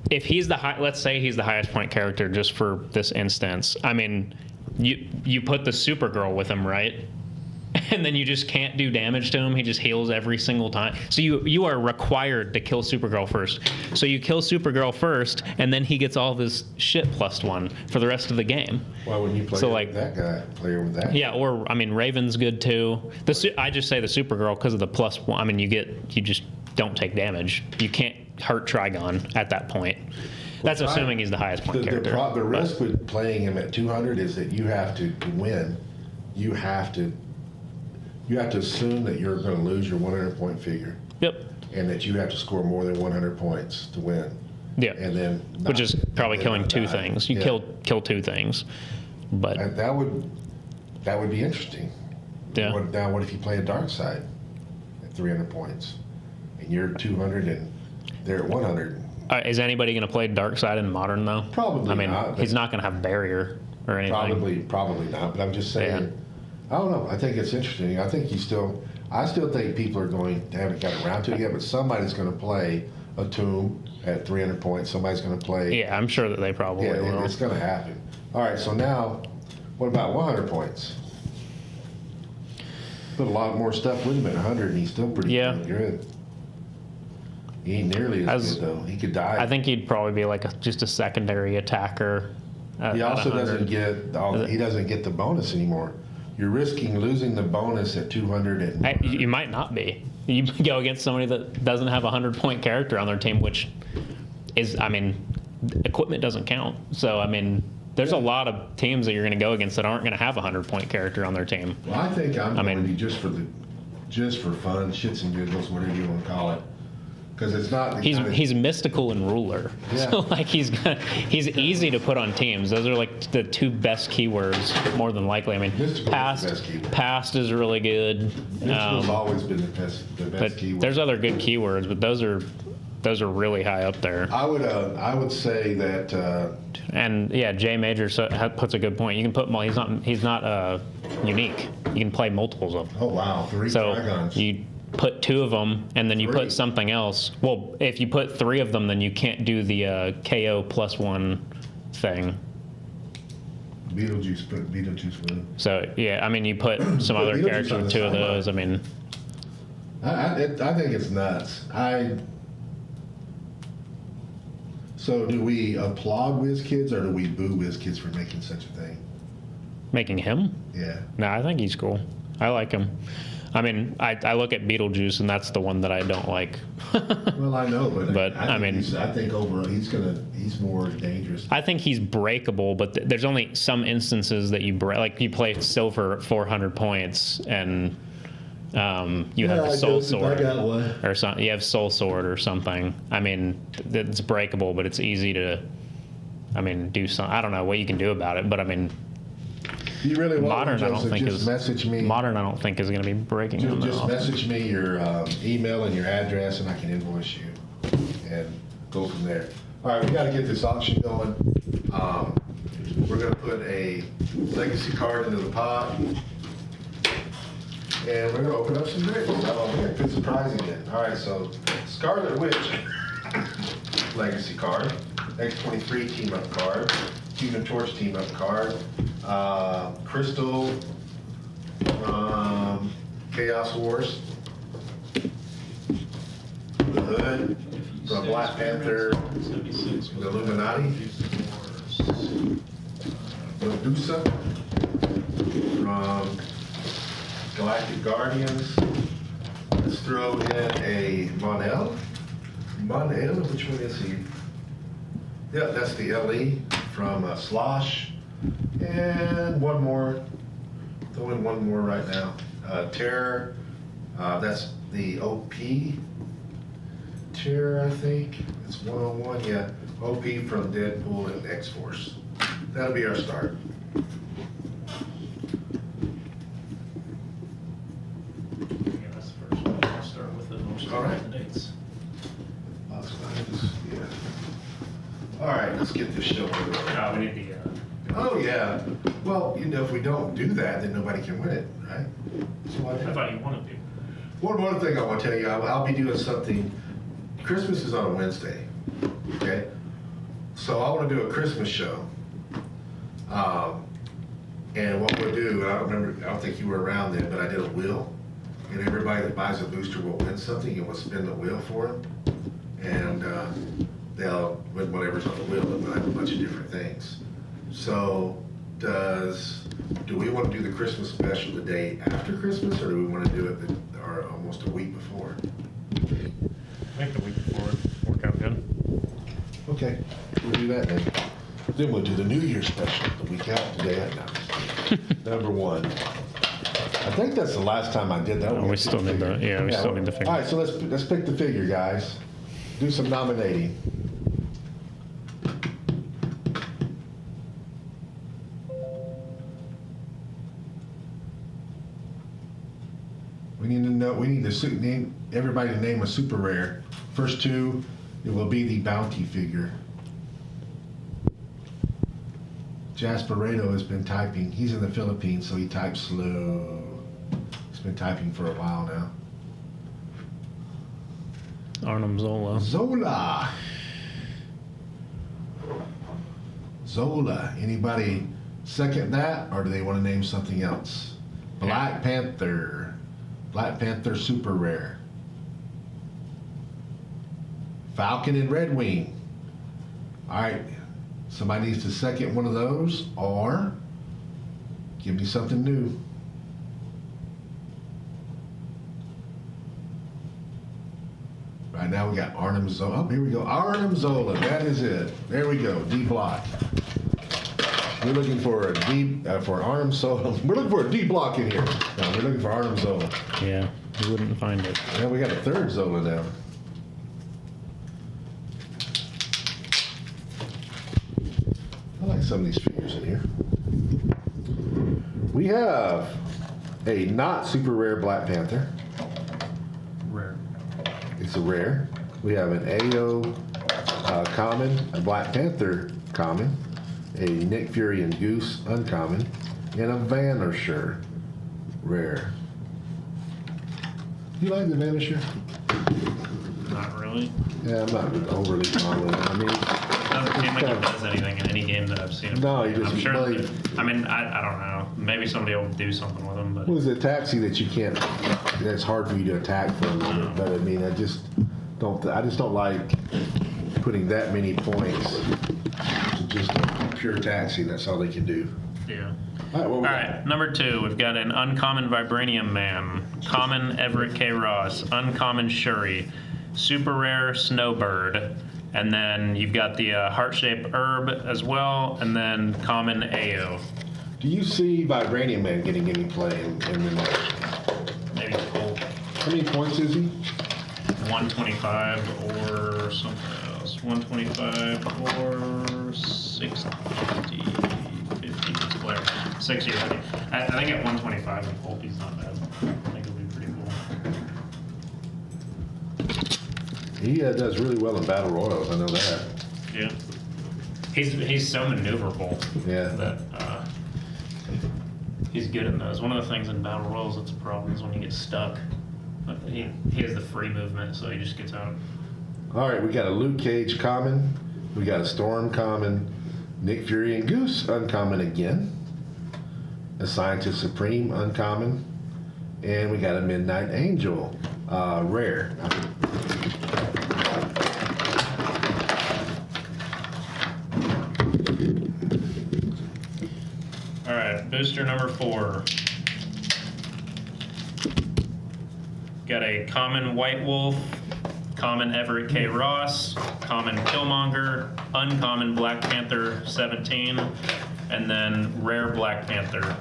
if he's let's say he's the highest point character just for this instance, I mean, you put the Supergirl with him, right? And then you just can't do damage to him. He just heals every single time. So you are required to kill Supergirl first. So you kill Supergirl first, and then he gets all this shit +1 for the rest of the game. Why wouldn't you play with that guy? Play with that? Yeah, or I mean, Raven's good too. I just say the Supergirl because of the +1. I mean, you just don't take damage. You can't hurt Trigon at that point. That's assuming he's the highest point character. The risk with playing him at 200 is that you have to win. You have to assume that you're going to lose your 100-point figure. Yep. And that you have to score more than 100 points to win. Yeah. And then which is probably killing 2 things. You kill 2 things. But that would be interesting. Yeah. Now what if you play a dark side at 300 points and you're 200 and they're at 100? Is anybody going to play dark side in modern though? Probably. I mean, not, he's not going to have barrier or anything. Probably not. But I'm just saying. Yeah. I don't know. I think it's interesting. I still think people haven't got around to it yet, but somebody's going to play a tomb at 300 points. Somebody's going to play. Yeah, I'm sure that they probably will. It's going to happen. All right, so now, what about 100 points? Put a lot more stuff with him at 100, and he's still pretty good. He ain't nearly as good, though. He could die. I think he'd probably be like just a secondary attacker. He also doesn't get the bonus anymore. You're risking losing the bonus at 200. You might not be. You go against somebody that doesn't have a 100-point character on their team, which is, I mean, equipment doesn't count. So, I mean, there's a lot of teams that you're going to go against that aren't going to have a 100-point character on their team. Well, I think I'm going to be just for fun, shits and giggles, whatever you want to call it. Because it's not. He's mystical and ruler. Yeah. So like he's easy to put on teams. Those are like the 2 best keywords, more than likely. I mean, past is really good. Mystical's always been the best keyword. There's other good keywords, but those are really high up there. I would say that. And yeah, J Major puts a good point. You can put he's not unique. You can play multiples of them. Oh wow, 3 dragons. You put 2 of them, and then you put something else. Well, if you put 3 of them, then you can't do the KO +1 thing. Beetlejuice with him. So yeah, I mean, you put some other characters with 2 of those. I mean, I think it's nuts. So do we applaud WizKids or do we boo WizKids for making such a thing? Making him? Yeah. No, I think he's cool. I like him. I mean, I look at Beetlejuice, and that's the one that I don't like. Well, I know, but I think overall he's more dangerous. I think he's breakable, but there's only some instances that you break. Like you play silver at 400 points, and you have a soul sword or something. You have soul sword or something. I mean, it's breakable, but it's easy to, I mean, do some. I don't know what you can do about it, but I mean. You really want modern? I don't think just message me. Modern, I don't think is going to be breaking. Just message me your email and your address, and I can invoice you and go from there. All right, we got to get this auction going. We're going to put a legacy card into the pot. And we're going to open up some grapes. Oh, we got good surprising in. All right, so Scarlet Witch legacy card. X-23 team up card. Human Torch team up card. Crystal Chaos Wars. The Hood from Black Panther. The Illuminati. Medusa from Galactic Guardians. Let's throw in a Mon-El. Mon-El, which one is he? Yeah, that's the LE from Slosh. And one more. Throw in one more right now. Terror. That's the OP. Terror, I think. It's 101, yeah. OP from Deadpool and X-Force. That'll be our start. Yeah, that's the first one. I'll start with it. All right. The dates. Yeah. All right, let's get this show over. Oh, we need the. Oh, yeah. Well, you know, if we don't do that, then nobody can win it, right? So why I not? thought you wanted to. One thing I want to tell you, I'll be doing something. Christmas is on a Wednesday, okay? So I want to do a Christmas show. And what we'll do, I don't think you were around then, but I did a wheel. And everybody that buys a booster will win something, and we'll spin the wheel for them. And they'll win whatever's on the wheel, and we'll have a bunch of different things. So do we want to do the Christmas special the day after Christmas, or do we want to do it or almost a week before? I think the week before would work out good. Okay, we'll do that then. Then we'll do the New Year special the week after, the day after. Number one. I think that's the last time I did that. Oh, we still need the, yeah, we still need the figure. All right, so let's pick the figure, guys. Do some nominating. We need to name everybody to name a super rare. First two, it will be the bounty figure. Jasperado has been typing. He's in the Philippines, so he types slow. He's been typing for a while now. Arnim Zola. Zola. Anybody second that, or do they want to name something else? Black Panther. Black Panther super rare. Falcon and Red Wing. All right. Somebody needs to second one of those, or give me something new. Right now we got Arnim Zola. Oh, here we go. Arnim Zola. That is it. There we go. D block. We're looking for a D for Arnim Zola. We're looking for a D block in here. No, we're looking for Arnim Zola. Yeah, you wouldn't find it. Yeah, we got a third Zola now. I like some of these figures in here. We have a not super rare Black Panther. Rare. It's a rare. We have an AO common, a Black Panther common, a Nick Fury and Goose uncommon, and a Vanisher rare. You like the Vanisher? Not really. Yeah, I'm not overly fond of it. I mean, Doesn't seem like he does anything in any game that I've seen him. No, he play. just I'm sure. played- I mean, I don't know. Maybe somebody will do something with him, but what is a taxi that you can't? That's hard for you to attack for a moment. But I mean, I just don't like putting that many points to just a pure taxi. That's all they can do. yeah. All right, All right, number 2, we've got an uncommon Vibranium Man, common Everett K. Ross, uncommon Shuri, super rare Snowbird, and then you've got the heart-shaped herb as well, and then common AO. Do you see Vibranium Man getting any play in the match? Maybe Colt. How many points is he? 125 or something else. 125 or 60, 50, whatever. 60 or 50. I think at 125 with Colt, he's not bad. I think it'll be pretty cool. He does really well in battle royals. I know that. Yeah. He's so maneuverable. Yeah. That he's good in those. One of the things in battle royals that's a problem is when you get stuck. But he has the free movement, so he just gets out. All right, we got a Luke Cage common. We got a Storm common. Nick Fury and Goose uncommon again. A Scientist Supreme uncommon. And we got a Midnight Angel rare. All right, booster number 4. Got a common White Wolf, common Everett K. Ross, common Killmonger, uncommon Black Panther 17, and then rare Black Panther.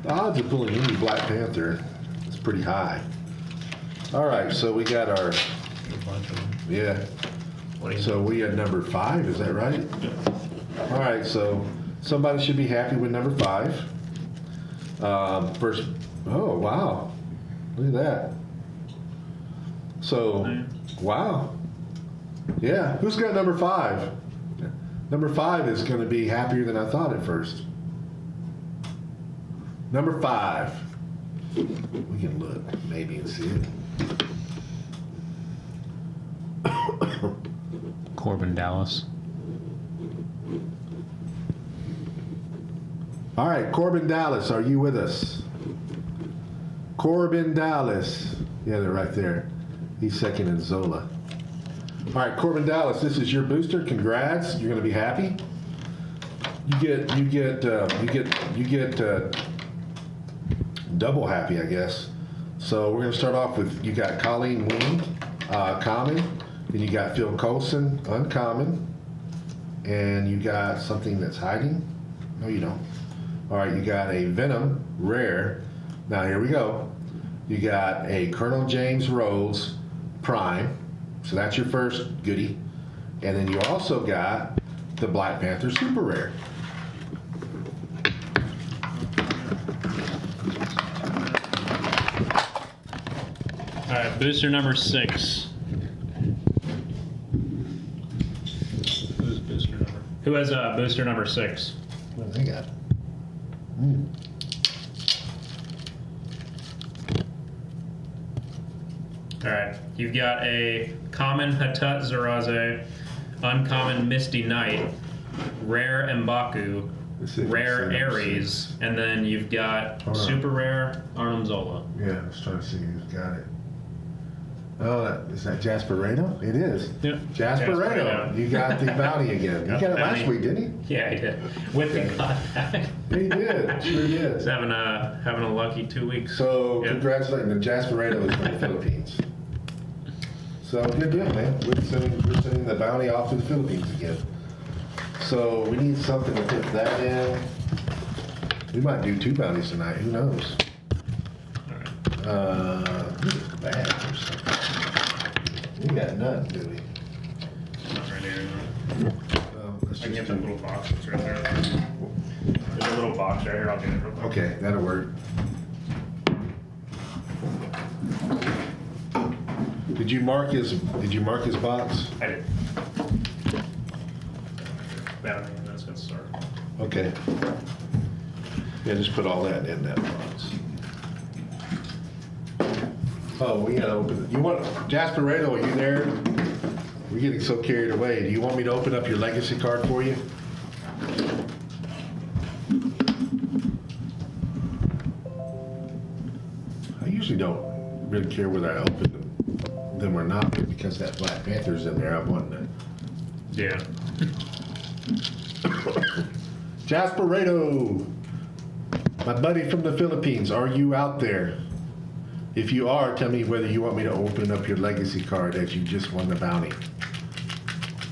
The odds of pulling any Black Panther is pretty high. All right, so we got our, yeah. So we at number 5, is that right? Yeah. All right, so somebody should be happy with number 5. First, oh wow, look at that. So, wow, yeah. Who's got number 5? Number 5 is going to be happier than I thought at first. Number 5. We can look maybe and see it. Corbin Dallas. All right, Corbin Dallas, are you with us? Corbin Dallas. Yeah, they're right there. He's second in Zola. All right, Corbin Dallas, this is your booster. Congrats. You're going to be happy. You get double happy, I guess. So we're going to start off with, you got Colleen Wing, common. Then you got Phil Coulson, uncommon. And you got something that's hiding. No, you don't. All right, you got a Venom, rare. Now here we go. You got a Colonel James Rhodes, prime. So that's your first goodie. And then you also got the Black Panther, super rare. All right, booster number 6. Who's booster number? Who has booster number 6? What do they got? All right, you've got a common Hatat Zeraze, uncommon Misty Knight, rare M'Baku, rare Ares, and then you've got super rare Arnim Zola. Yeah, I was trying to see who's got it. Oh, is that Jasper Reno? It is. Yep. Jasper Reno. Reno. You got the bounty again. You got it last week, didn't Yeah, he did. With the God. he? He did. Sure did. He's having a lucky 2 weeks. So, Yep. congratulations. And Jasper Reno is from the Philippines. So, good deal, man. We're sending the bounty off to the Philippines again. So, we need something to put that in. We might do 2 bounties tonight. Who knows? All right. Bad or something. We got nothing, do we? Not right here. Let's I can get just that little box that's right there. There's a little box right here. I'll get it real quick. Okay, that'll work. Did you mark his box? I did. Bounty, and that's good start. Okay. Yeah, just put all that in that box. Oh, we gotta open it. You want Jasper Rado, are you there? We're getting so carried away. Do you want me to open up your legacy card for you? I usually don't really care whether I open them or not, but because that Black Panther's in there, I'm wanting to. Yeah. Jasper Rado, my buddy from the Philippines, are you out there? If you are, tell me whether you want me to open up your legacy card that you just won the bounty.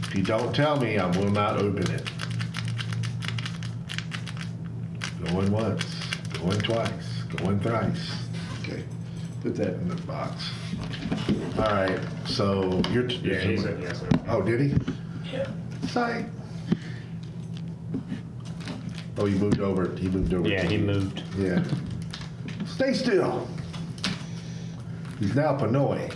If you don't tell me, I will not open it. Going once, going twice, going thrice. Okay, put that in the box. All right, so you're... Yeah, he said yes. Oh, did he? Yeah. Sorry. Oh, he moved over. He moved over. Yeah, to he you. moved. Yeah. Stay still. He's now Pinoy.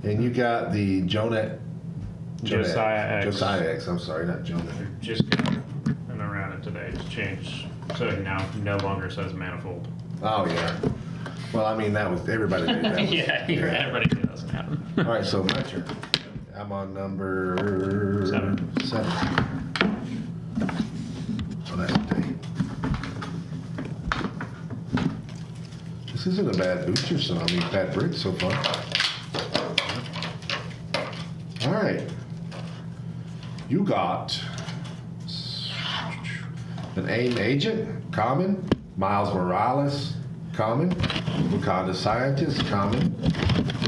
And you got the Josiah X. Josiah X, I'm sorry, not Jonah. Just got and around it today. It's changed. So it now no longer says manifold. Oh, yeah. Well, I mean, that was, everybody knew that. Yeah, everybody knew that doesn't happen. All right, so my turn. I'm on number 7. So that's the date. This isn't a bad booster, so I mean, bad brick so far. All right. You got an AIM agent, common. Miles Morales, common. Wakanda scientist, common.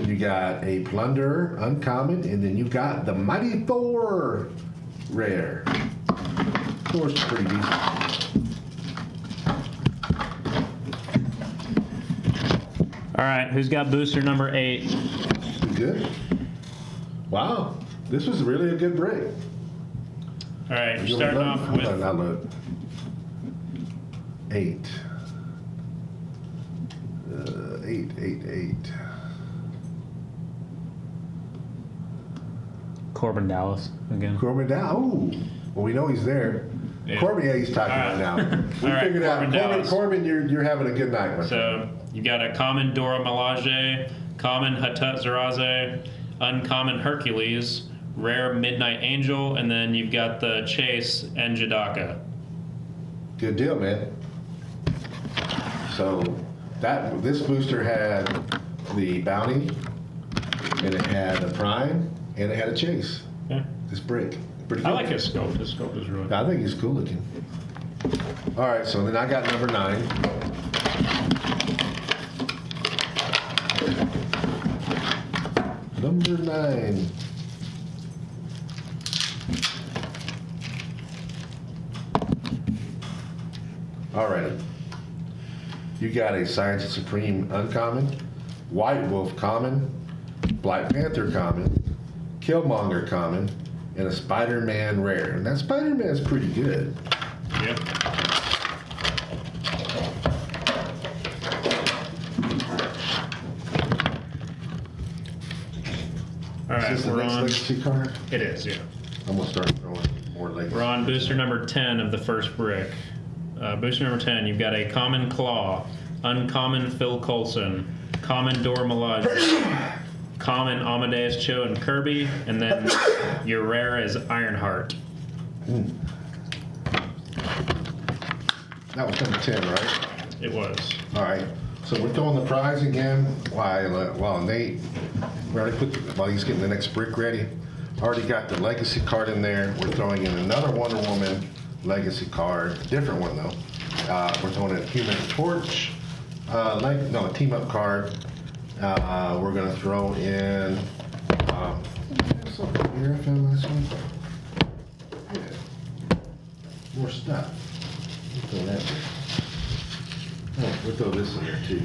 You got a plunderer, uncommon, and then you got the mighty Thor, rare. Thor's pretty decent. All right, who's got booster number 8? You good? Wow, this was really a good break. All right, you're starting off with. Now look. 8. 8. Corbin Dallas again. Corbin down. Ooh. Well, we know he's there. Yeah. Corbin, yeah, he's talking All right right. now. We All right, figured Corbin out. Dallas. Corbin, you're having a good night, my friend. So you got a common Dora Milaje, common Hatat Zeraze, uncommon Hercules, rare Midnight Angel, and then you've got the Chase and Jadaka. Good deal, man. So this booster had the bounty, and it had a prime, and it had a chase. Yeah. This break. Pretty I good. like his scope. His scope is really. I think he's cool looking. All right, so then I got number 9. Number 9. All right. You got a Scientist Supreme uncommon, White Wolf common, Black Panther common, Killmonger common, and a Spider-Man rare. And that Spider-Man's pretty good. Yep. All right, Is this the we're next on. legacy card? It is, yeah. I'm gonna start throwing more legacy. We're on booster number 10 of the first brick. Booster number 10, you've got a common Claw, uncommon Phil Coulson, common Dora Milaje, common Amadeus Cho and Kirby, and then your rare is Ironheart. That was number 10, right? It was. All right. So we're throwing the prize again. While Nate, while he's getting the next brick ready, already got the legacy card in there. We're throwing in another Wonder Woman legacy card, different one though. We're throwing in a Human Torch, a team up card. We're gonna throw in something here. I found this one. Yeah. More stuff. We'll throw that there. Oh, we'll throw this in there too.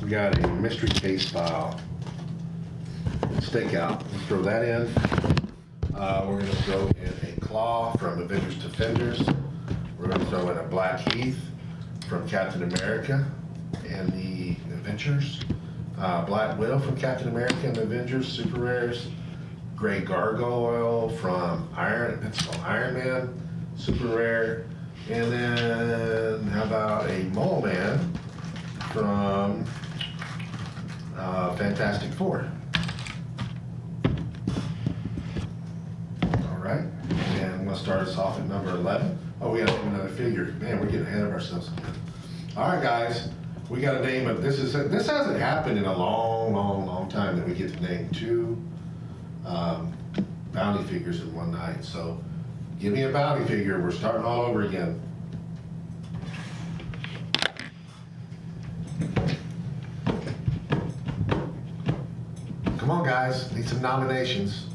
We got a mystery case file. Stakeout. Let's throw that in. We're going to throw in a Claw from Avengers Defenders. We're going to throw in a Black Heath from Captain America and the Avengers. Black Widow from Captain America and the Avengers, super rares. Gray Gargoyle from Iron Man, super rare. And then how about a Mole Man from Fantastic Four. All right, and I'm gonna start us off at number 11. Oh, we gotta name another figure. Man, we're getting ahead of ourselves. All right, guys, we gotta name it. This hasn't happened in a long time that we get to name 2 bounty figures in one night. So give me a bounty figure. We're starting all over again. Come on, guys. Need some nominations.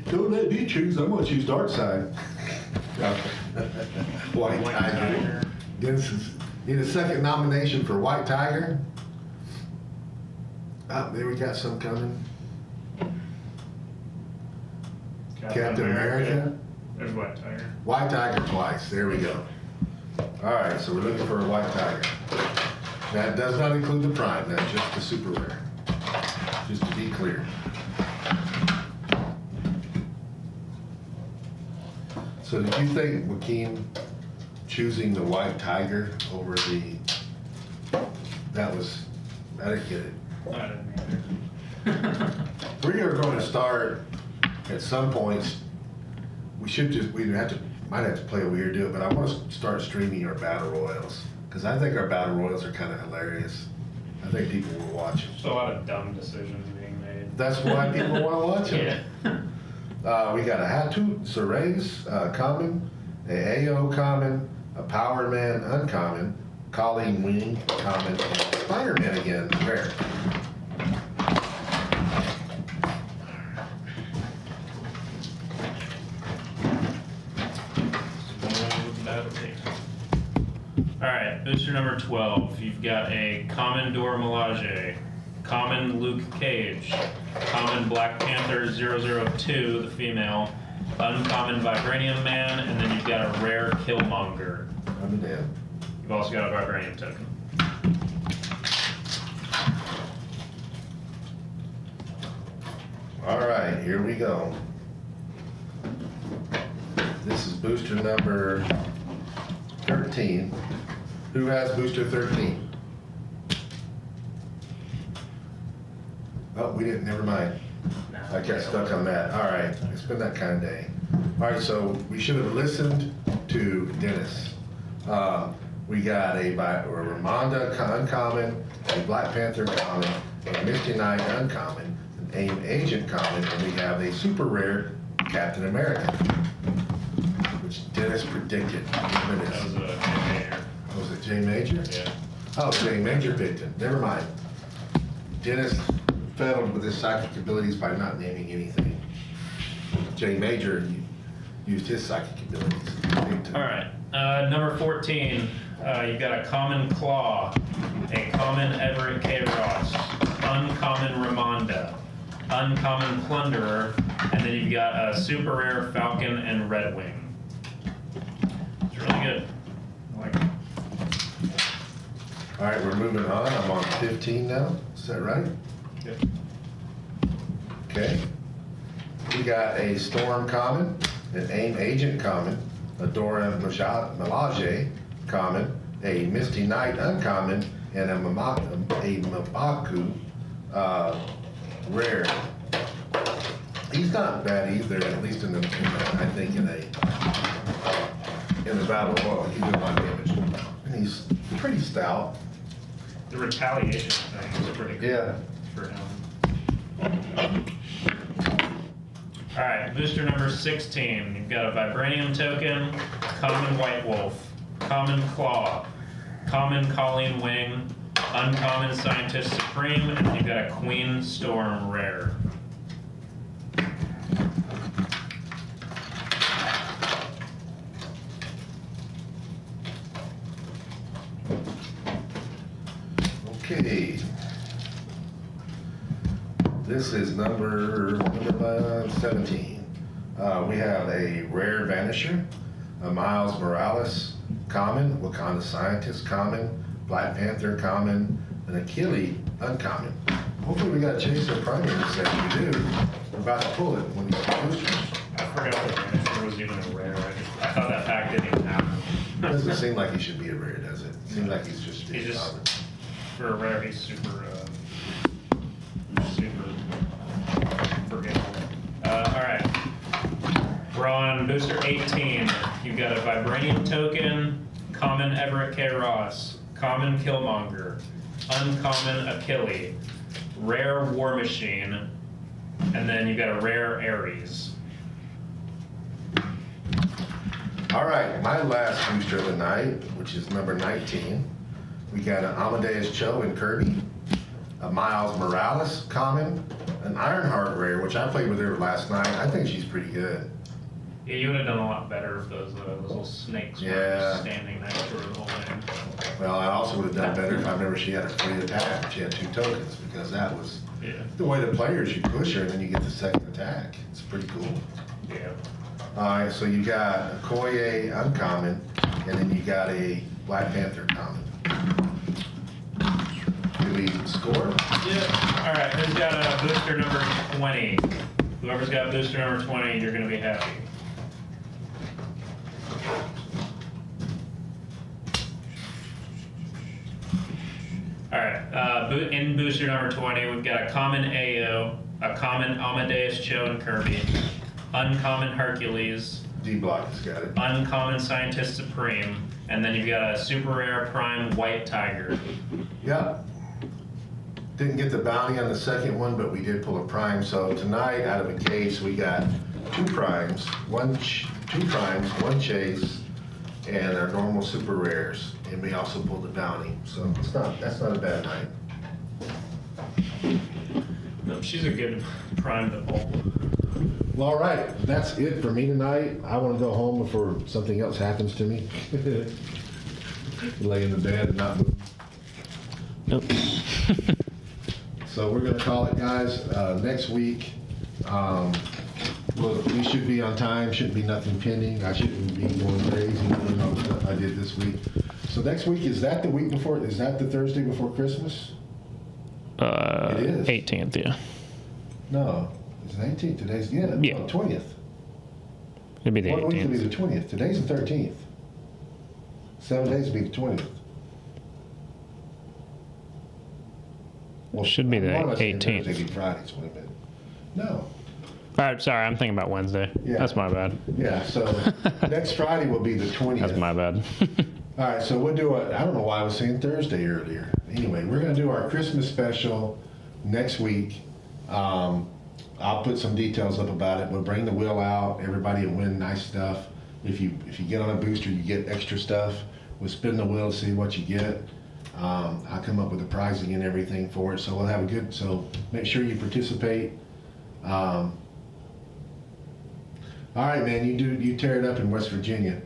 Don't let me choose. I'm going to choose dark side. White Tiger. Need a second nomination for White Tiger. Oh, there we got some coming. Captain America. There's White Tiger. White Tiger twice. There we go. All right, so we're looking for a White Tiger. That does not include the prime. That's just the super rare. Just to be clear. So did you think, Joaquin, choosing the White Tiger over the, I didn't get it. I didn't either. We are going to start at some points. We might have to play a weird deal, but I want to start streaming our battle royals because I think our battle royals are kind of hilarious. I think people will watch them. There's a lot of dumb decisions being made. That's why people want to watch them. Yeah. We got a Hatu Cerez common, a AO common, a Power Man uncommon, Colleen Wing common, and Spider-Man again rare. All right, booster number 12. You've got a common Dora Milaje, common Luke Cage, common Black Panther 002, the female, uncommon Vibranium Man, and then you've got a rare Killmonger. I'm dead. You've also got a Vibranium token. All right, here we go. This is booster number 13. Who has booster 13? Oh, we didn't, never mind. I got stuck on that. All right, it's been that kind of day. All right, so we should have listened to Dennis. We got a Ramonda uncommon, a Black Panther common, a Misty Knight uncommon, an AIM agent common, and we have a super rare Captain America, which Dennis predicted. That was a Major. Was it J Major? Yeah. Oh, J Major picked him. Never mind. Dennis failed with his psychic abilities by not naming anything. J Major used his psychic abilities. All right, number 14. You've got a common Claw, a common Everett K. Ross, uncommon Ramonda, uncommon Plunderer, and then you've got a super rare Falcon and Red Wing. It's really good. I like it. All right, we're moving on. I'm on 15 now. Is that right? Yep. Okay. We got a Storm common, an AIM agent common, a Dora Milaje common, a Misty Knight uncommon, and a Mabaku rare. He's not bad either, at least in the I think in the battle royal. He did a lot of damage, and he's pretty stout. The retaliation thing is pretty good Yeah. for him. All right, booster number 16. You've got a Vibranium token, common White Wolf, common Claw, common Colleen Wing, uncommon Scientist Supreme, and you've got a Queen Storm rare. Okay. This is number 17. We have a rare Vanisher, a Miles Morales common, Wakanda Scientist common, Black Panther common, an Achille uncommon. Hopefully we got a chase of primary set. We do. We're about to pull it when you get boosters. I forgot that Vanisher was even a rare. I thought that pack didn't even happen. Doesn't seem like he should be a rare, does it? Seems like he's just He's just- common. For a rare, he's super forgettable. All right. We're on booster 18. You've got a Vibranium token, common Everett K. Ross, common Killmonger, uncommon Achille, rare War Machine, and then you've got a rare Ares. All right, my last booster of the night, which is number 19. We got an Amadeus Cho and Kirby, a Miles Morales common, an Ironheart rare, which I played with her last night. I think she's pretty good. Yeah, you would have done a lot better if those little snakes were Yeah. standing next to her the whole time. Well, I also would have done better if I remember she had a free attack. She had 2 tokens because that was Yeah. the way the players, you push her and then you get the second attack. It's pretty cool. Yeah. All right, so you got a Koye uncommon, and then you got a Black Panther common. Did we score? Yeah. All right. Who's got a booster number 20? Whoever's got booster number 20, you're going to be happy. All right. In booster number 20, we've got a common AO, a common Amadeus Cho and Kirby, uncommon Hercules, D-Block has got it. uncommon Scientist Supreme, and then you've got a super rare prime White Tiger. Yep. Didn't get the bounty on the second one, but we did pull a prime. So tonight, out of a case, we got two primes, one chase, and our normal super rares. And we also pulled the bounty. So that's not a bad night. No, she's a good prime to pull. Well, all right, that's it for me tonight. I want to go home before something else happens to me. Lay in the bed and not move. Nope. So we're gonna call it, guys. Next week, we should be on time. Shouldn't be nothing pending. I shouldn't be going crazy doing all the stuff I did this week. So next week, is that the week before? Is that the Thursday before Christmas? It is. 18th, yeah. No, it's the 18th. Today's 20th. It'd be the One week will be 18th. the 20th. Today's the 13th. 7 days will be the 20th. Well, Should be the one of us saying 18th. Thursday be Fridays, wait a minute. No. All right, sorry, I'm thinking about Wednesday. Yeah. That's my bad. Yeah, so next Friday will be the 20th. That's my bad. All right, so we'll do I don't know why I was saying Thursday earlier. Anyway, we're going to do our Christmas special next week. I'll put some details up about it. We'll bring the wheel out. Everybody will win nice stuff. If you get on a booster, you get extra stuff. We'll spin the wheel, see what you get. I'll come up with the pricing and everything for it. So we'll have so make sure you participate. All right, man, you tear it up in West Virginia.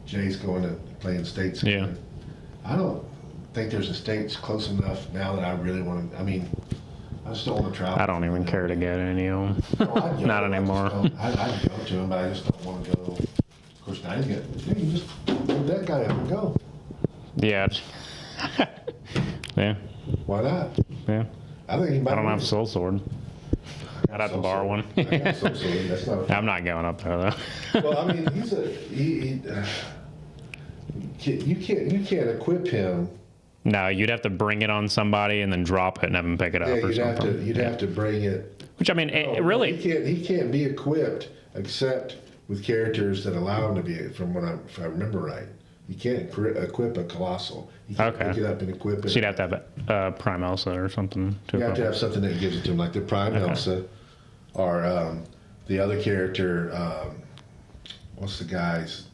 Jay's going to play in states. Yeah. I don't think there's a states close enough now that I really want to. I mean, I just don't want to travel. I don't even care to get any of them. No, I'd go. Not anymore. I'd go to them, but I just don't want to go. Of course, now you can just put that guy up and go. Yeah. Yeah. Why not? Yeah. I think he might. I don't have a soul sword. I'd have to borrow one. I got a soul sword. That's not. I'm not going up there though. Well, I mean, you can't equip him. No, you'd have to bring it on somebody and then drop it and have them pick it up Yeah, or something. you'd have to bring it. Which I mean, it really. He can't be equipped except with characters that allow him to be. If I remember right, you can't equip a colossal. You can't pick it up and equip it. So you'd have to have a Prime Elsa or something. You have to have something that gives it to him, like the Prime Elsa, or the other character. What's the guy's?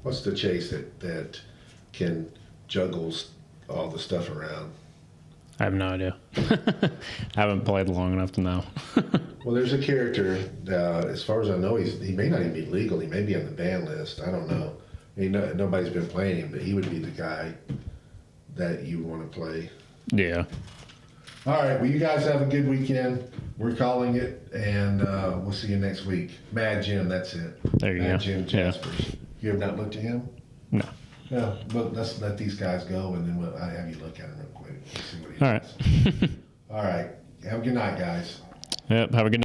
What's the chase that can juggles all the stuff around? I have no idea. I haven't played long enough to know. Well, there's a character, as far as I know, he may not even be legal. He may be on the ban list. I don't know. Nobody's been playing him, but he would be the guy that you want to play. Yeah. All right. Well, you guys have a good weekend. We're calling it, and we'll see you next week. Mad Jim, that's it. There you Mad go. Jim Jaspers. You have not looked at him? No. No. But let's let these guys go, and then I'll have you look at him real quick. See what he All does. right. All right. Have a good night, guys. Yep. Have a good